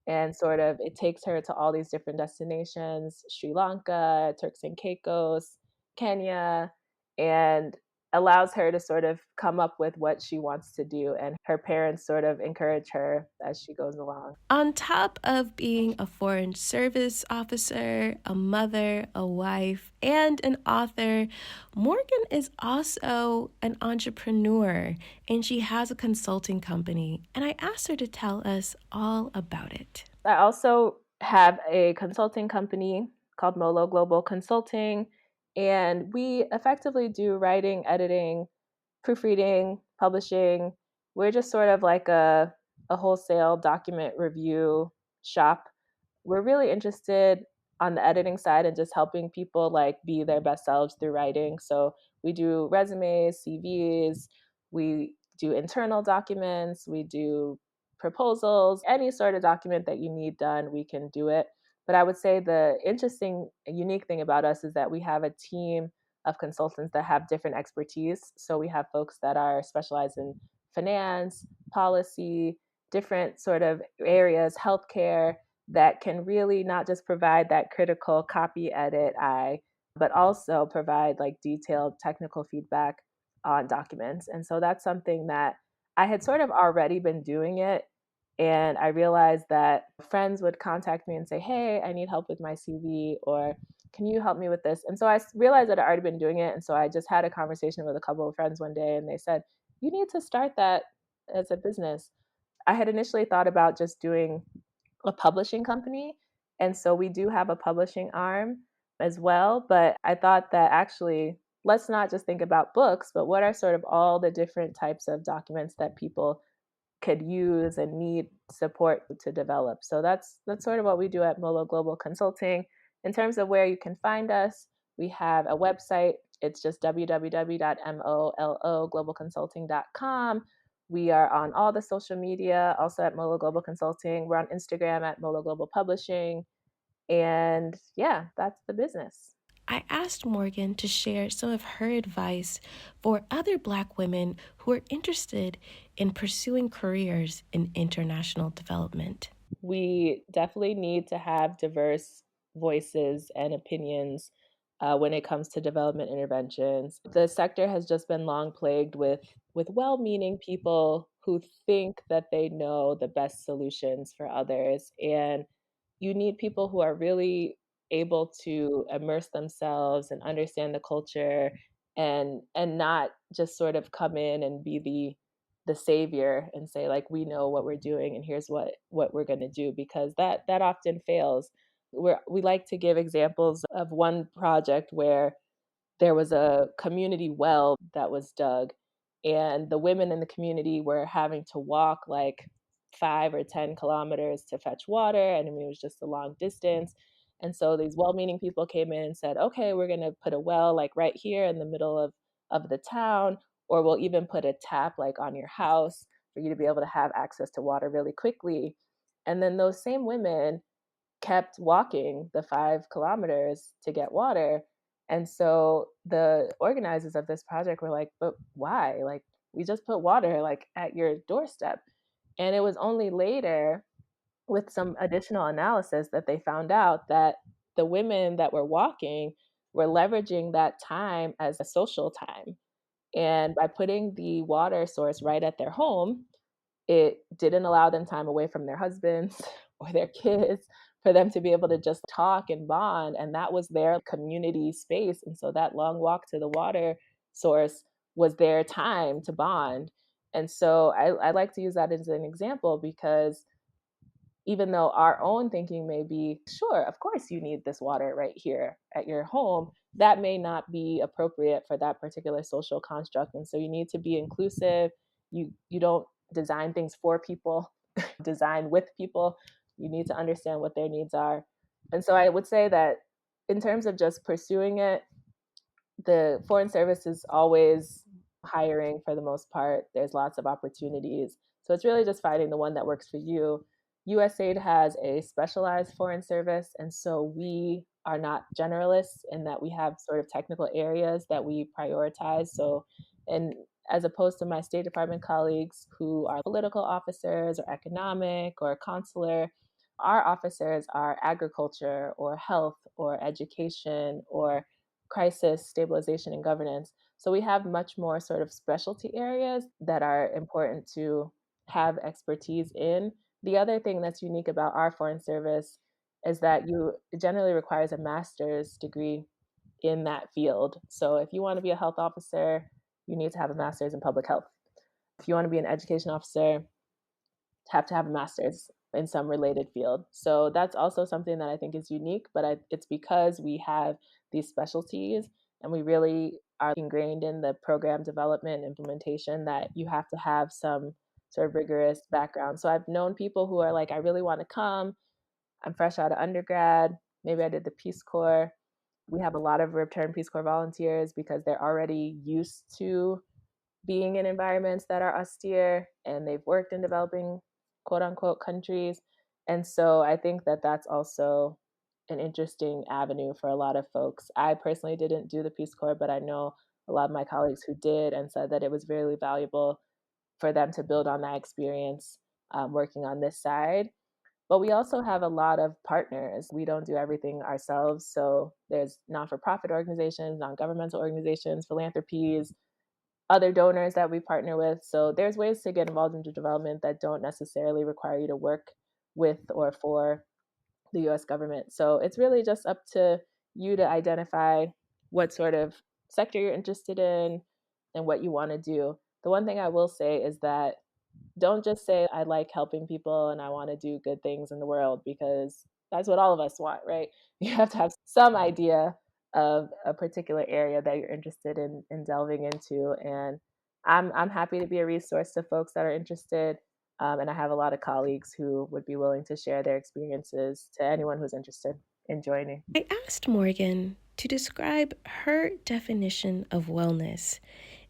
and sort of it takes her to all these different destinations: Sri Lanka, Turks and Caicos, Kenya, and allows her to sort of come up with what she wants to do. And her parents sort of encourage her as she goes along. On top of being a foreign service officer, a mother, a wife, and an author, Morgan is also an entrepreneur, and she has a consulting company. And I asked her to tell us all about it. I also have a consulting company called Molo Global Consulting, and we effectively do writing, editing, proofreading, publishing. We're just sort of like a wholesale document review shop. We're really interested on the editing side and just helping people like be their best selves through writing. So we do resumes, CVs, we do internal documents, we do proposals, any sort of document that you need done, we can do it. But I would say the interesting, unique thing about us is that we have a team of consultants that have different expertise. So we have folks that are specialized in finance, policy, different sort of areas, healthcare, that can really not just provide that critical copy edit eye, but also provide like detailed technical feedback on documents. And so that's something that I had sort of already been doing it. And I realized that friends would contact me and say, "Hey, I need help with my CV," or "Can you help me with this?" And so I realized that I'd already been doing it. And so I just had a conversation with a couple of friends one day, and they said, "You need to start that as a business." I had initially thought about just doing a publishing company. And so we do have a publishing arm as well. But I thought that actually, let's not just think about books, but what are sort of all the different types of documents that people could use and need support to develop. So that's sort of what we do at Molo Global Consulting. In terms of where you can find us, we have a website. It's just www.mologlobalconsulting.com. We are on all the social media, also at Molo Global Consulting. We're on Instagram at Molo Global Publishing. And yeah, that's the business. I asked Morgan to share some of her advice for other Black women who are interested in pursuing careers in international development. We definitely need to have diverse voices and opinions when it comes to development interventions. The sector has just been long plagued with well-meaning people who think that they know the best solutions for others, and you need people who are really able to immerse themselves and understand the culture, and not just sort of come in and be the savior and say like, we know what we're doing and here's what we're going to do, because that often fails. We like to give examples of one project where there was a community well that was dug, and the women in the community were having to walk like 5 or 10 kilometers to fetch water. And I mean, it was just a long distance. And so these well-meaning people came in and said, "Okay, we're going to put a well like right here in the middle of the town, or we'll even put a tap like on your house for you to be able to have access to water really quickly." And then those same women kept walking the 5 kilometers to get water. And so the organizers of this project were like, "But why? Like, we just put water like at your doorstep." And it was only later, with some additional analysis, that they found out that the women that were walking were leveraging that time as a social time. And by putting the water source right at their home, it didn't allow them time away from their husbands or their kids, for them to be able to just talk and bond, and that was their community space. And so that long walk to the water source was their time to bond. And so I like to use that as an example, because even though our own thinking may be, sure, of course you need this water right here at your home, that may not be appropriate for that particular social construct. And so you need to be inclusive. You don't design things for people, design with people. You need to understand what their needs are. And so I would say that in terms of just pursuing it, the Foreign Service is always hiring for the most part. There's lots of opportunities. So it's really just finding the one that works for you. USAID has a specialized Foreign Service, and so we are not generalists in that we have sort of technical areas that we prioritize. So, and as opposed to my State Department colleagues who are political officers or economic or consular, our officers are agriculture or health or education or crisis, stabilization, and governance. So we have much more sort of specialty areas that are important to have expertise in. The other thing that's unique about our foreign service is that you it generally requires a master's degree in that field. So if you want to be a health officer, you need to have a master's in public health. If you want to be an education officer, have to have a master's in some related field. So that's also something that I think is unique, but it's because we have these specialties and we really are ingrained in the program development implementation, that you have to have some sort of rigorous background. So I've known people who are like, I really want to come. I'm fresh out of undergrad. Maybe I did the Peace Corps. We have a lot of returned Peace Corps volunteers because they're already used to being in environments that are austere, and they've worked in developing quote unquote countries. And so I think that that's also an interesting avenue for a lot of folks. I personally didn't do the Peace Corps, but I know a lot of my colleagues who did and said that it was really valuable for them to build on that experience working on this side. But we also have a lot of partners. We don't do everything ourselves. So there's non for profit organizations, non governmental organizations, philanthropies, other donors that we partner with. So there's ways to get involved into development that don't necessarily require you to work with or for the US government. So it's really just up to you to identify what sort of sector you're interested in and what you want to do. The one thing I will say is that don't just say, I like helping people and I want to do good things in the world, because that's what all of us want, right? You have to have some idea of a particular area that you're interested in delving into. And I'm happy to be a resource to folks that are interested. And I have a lot of colleagues who would be willing to share their experiences to anyone who's interested in joining. I asked Morgan to describe her definition of wellness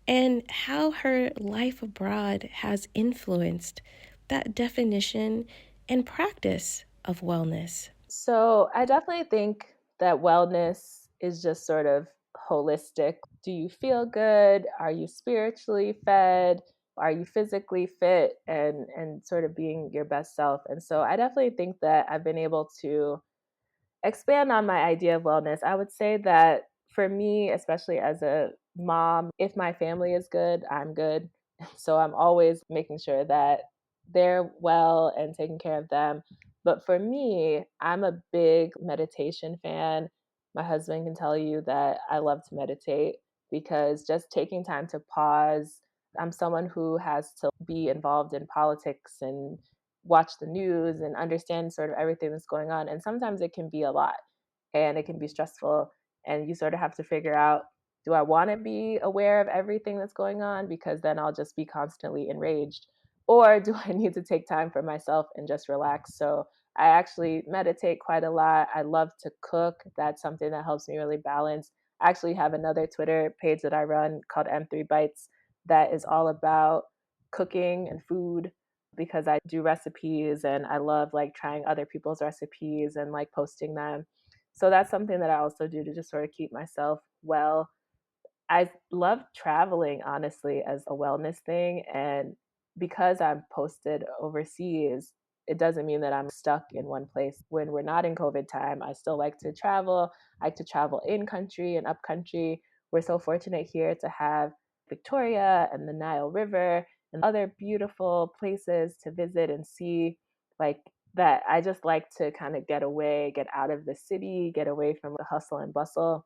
and how her life abroad has influenced that definition and practice of wellness. So I definitely think that wellness is just sort of holistic. Do you feel good? Are you spiritually fed? Are you physically fit and sort of being your best self? And so I definitely think that I've been able to expand on my idea of wellness. I would say that for me, especially as a mom, if my family is good, I'm good. So I'm always making sure that they're well and taking care of them. But for me, I'm a big meditation fan. My husband can tell you that I love to meditate because just taking time to pause. I'm someone who has to be involved in politics and watch the news and understand sort of everything that's going on. And sometimes it can be a lot and it can be stressful. And you sort of have to figure out, do I want to be aware of everything that's going on? Because then I'll just be constantly enraged. Or do I need to take time for myself and just relax? So I actually meditate quite a lot. I love to cook. That's something that helps me really balance. I actually have another Twitter page that I run called M3 Bites that is all about cooking and food, because I do recipes and I love like trying other people's recipes and like posting them. So that's something that I also do to just sort of keep myself well. I love traveling, honestly, as a wellness thing. And because I'm posted overseas, it doesn't mean that I'm stuck in one place. When we're not in COVID time, I still like to travel. I like to travel in country and up country. We're so fortunate here to have Victoria and the Nile River and other beautiful places to visit and see, like that. I just like to kind of get away, get out of the city, get away from the hustle and bustle,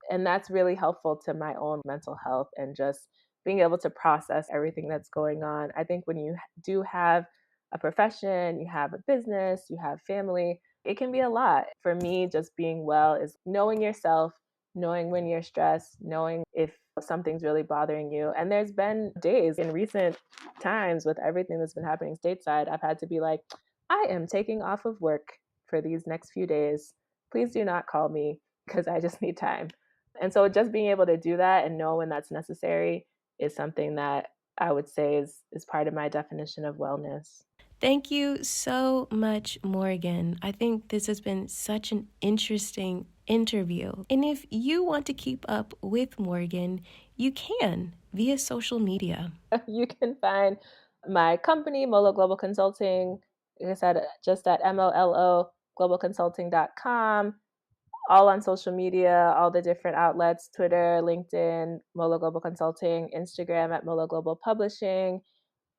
and that's really helpful to my own mental health and just being able to process everything that's going on. I think when you do have a profession, you have a business, you have family, it can be a lot. For me, just being well is knowing yourself, knowing when you're stressed, knowing if something's really bothering you. And there's been days in recent times with everything that's been happening stateside, I've had to be like, I am taking off of work for these next few days. Please do not call me because I just need time. And so just being able to do that and know when that's necessary is something that I would say is part of my definition of wellness. Thank you so much, Morgan. I think this has been such an interesting interview. And if you want to keep up with Morgan, you can via social media. You can find my company, Molo Global Consulting, like I said, just at mologlobalconsulting.com, all on social media, all the different outlets, Twitter, LinkedIn, Molo Global Consulting, Instagram at Molo Global Publishing.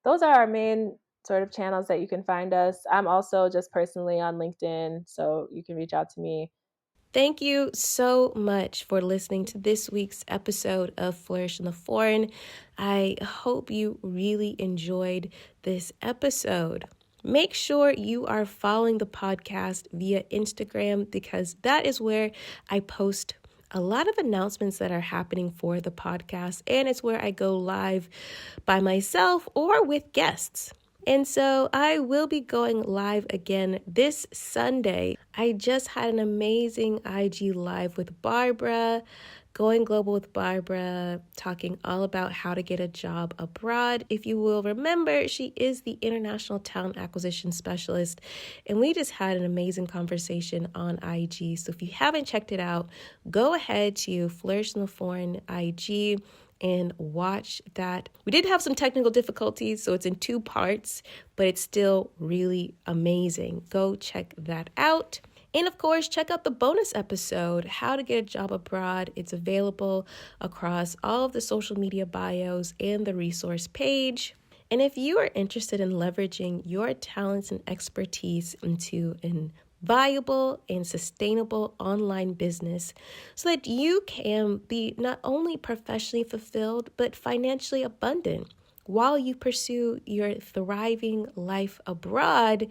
Those are our main sort of channels that you can find us. I'm also just personally on LinkedIn, so you can reach out to me. Thank you so much for listening to this week's episode of Flourish in the Foreign. I hope you really enjoyed this episode. Make sure you are following the podcast via Instagram, because that is where I post a lot of announcements that are happening for the podcast, and it's where I go live by myself or with guests. And so I will be going live again this Sunday. I just had an amazing IG live with Barbara, going global with Barbara, talking all about how to get a job abroad. If you will remember, she is the International Talent Acquisition Specialist, and we just had an amazing conversation on IG. So if you haven't checked it out, go ahead to Flourish in the Foreign IG and watch that. We did have some technical difficulties, so it's in 2 parts, but it's still really amazing. Go check that out. And of course, check out the bonus episode, How to Get a Job Abroad. It's available across all of the social media bios and the resource page. And if you are interested in leveraging your talents and expertise into an viable and sustainable online business so that you can be not only professionally fulfilled, but financially abundant while you pursue your thriving life abroad,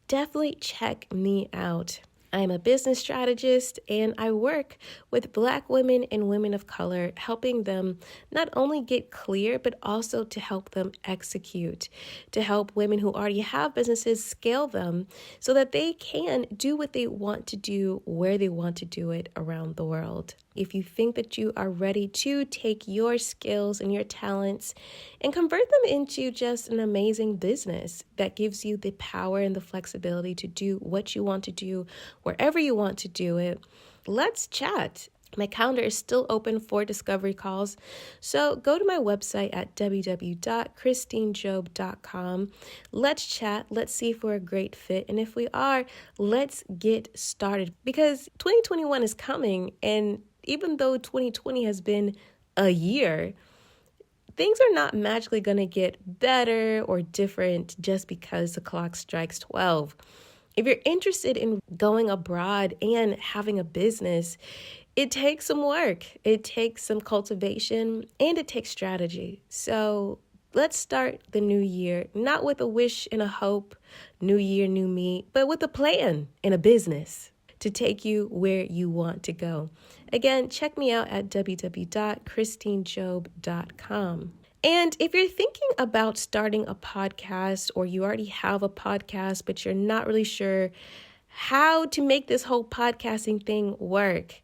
definitely check me out. I'm a business strategist and I work with Black women and women of color, helping them not only get clear, but also to help them execute, to help women who already have businesses scale them so that they can do what they want to do, where they want to do it around the world. If you think that you are ready to take your skills and your talents and convert them into just an amazing business that gives you the power and the flexibility to do what you want to do, wherever you want to do it, let's chat. My calendar is still open for discovery calls, so go to my website at www.christinejob.com. Let's chat. Let's see if we're a great fit, and if we are, let's get started because 2021 is coming, and even though 2020 has been a year, things are not magically going to get better or different just because the clock strikes 12. If you're interested in going abroad and having a business, it takes some work, it takes some cultivation, and it takes strategy. So let's start the new year, not with a wish and a hope, new year, new me, but with a plan and a business to take you where you want to go. Again, check me out at www.christinejob.com. And if you're thinking about starting a podcast or you already have a podcast, but you're not really sure how to make this whole podcasting thing work,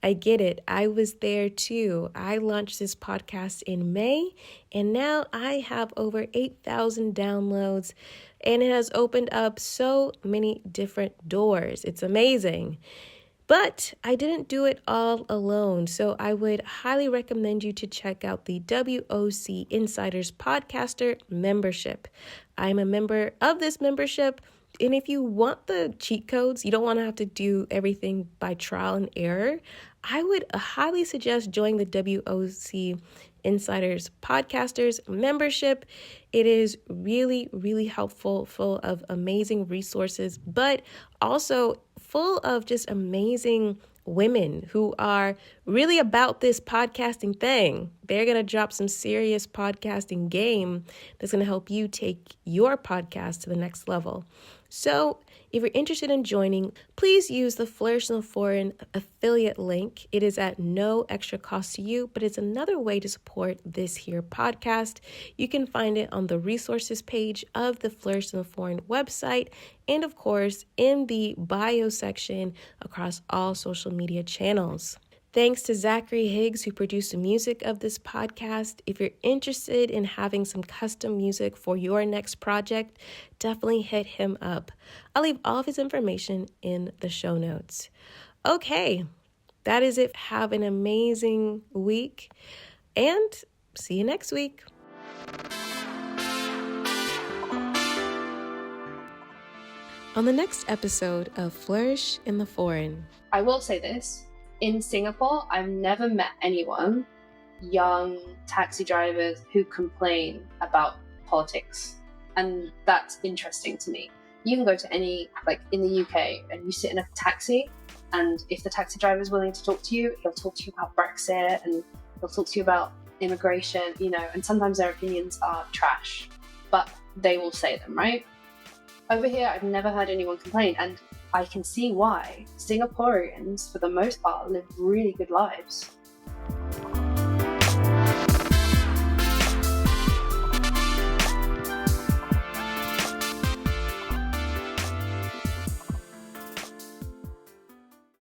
I get it. I was there too. I launched this podcast in May, and now I have over 8,000 downloads, and it has opened up so many different doors. It's amazing. But I didn't do it all alone, so I would highly recommend you to check out the WOC Insiders Podcaster membership. I'm a member of this membership, and if you want the cheat codes, you don't want to have to do everything by trial and error, I would highly suggest joining the WOC Insiders Podcasters membership. It is really, really helpful, full of amazing resources, but also full of just amazing women who are really about this podcasting thing. They're going to drop some serious podcasting game that's going to help you take your podcast to the next level. So if you're interested in joining, please use the Flourish in the Foreign affiliate link. It is at no extra cost to you, but it's another way to support this here podcast. You can find it on the resources page of the Flourish in the Foreign website, and of course, in the bio section across all social media channels. Thanks to Zachary Higgs, who produced the music of this podcast. If you're interested in having some custom music for your next project, definitely hit him up. I'll leave all of his information in the show notes. Okay, that is it. Have an amazing week, and see you next week. On the next episode of Flourish in the Foreign. I will say this. In Singapore, I've never met anyone, young taxi drivers, who complain about politics. And that's interesting to me. You can go to any, like in the UK, and you sit in a taxi, and if the taxi driver is willing to talk to you, he'll talk to you about Brexit, and he'll talk to you about immigration, and sometimes their opinions are trash, but they will say them, right? Over here, I've never heard anyone complain, and I can see why. Singaporeans, for the most part, live really good lives.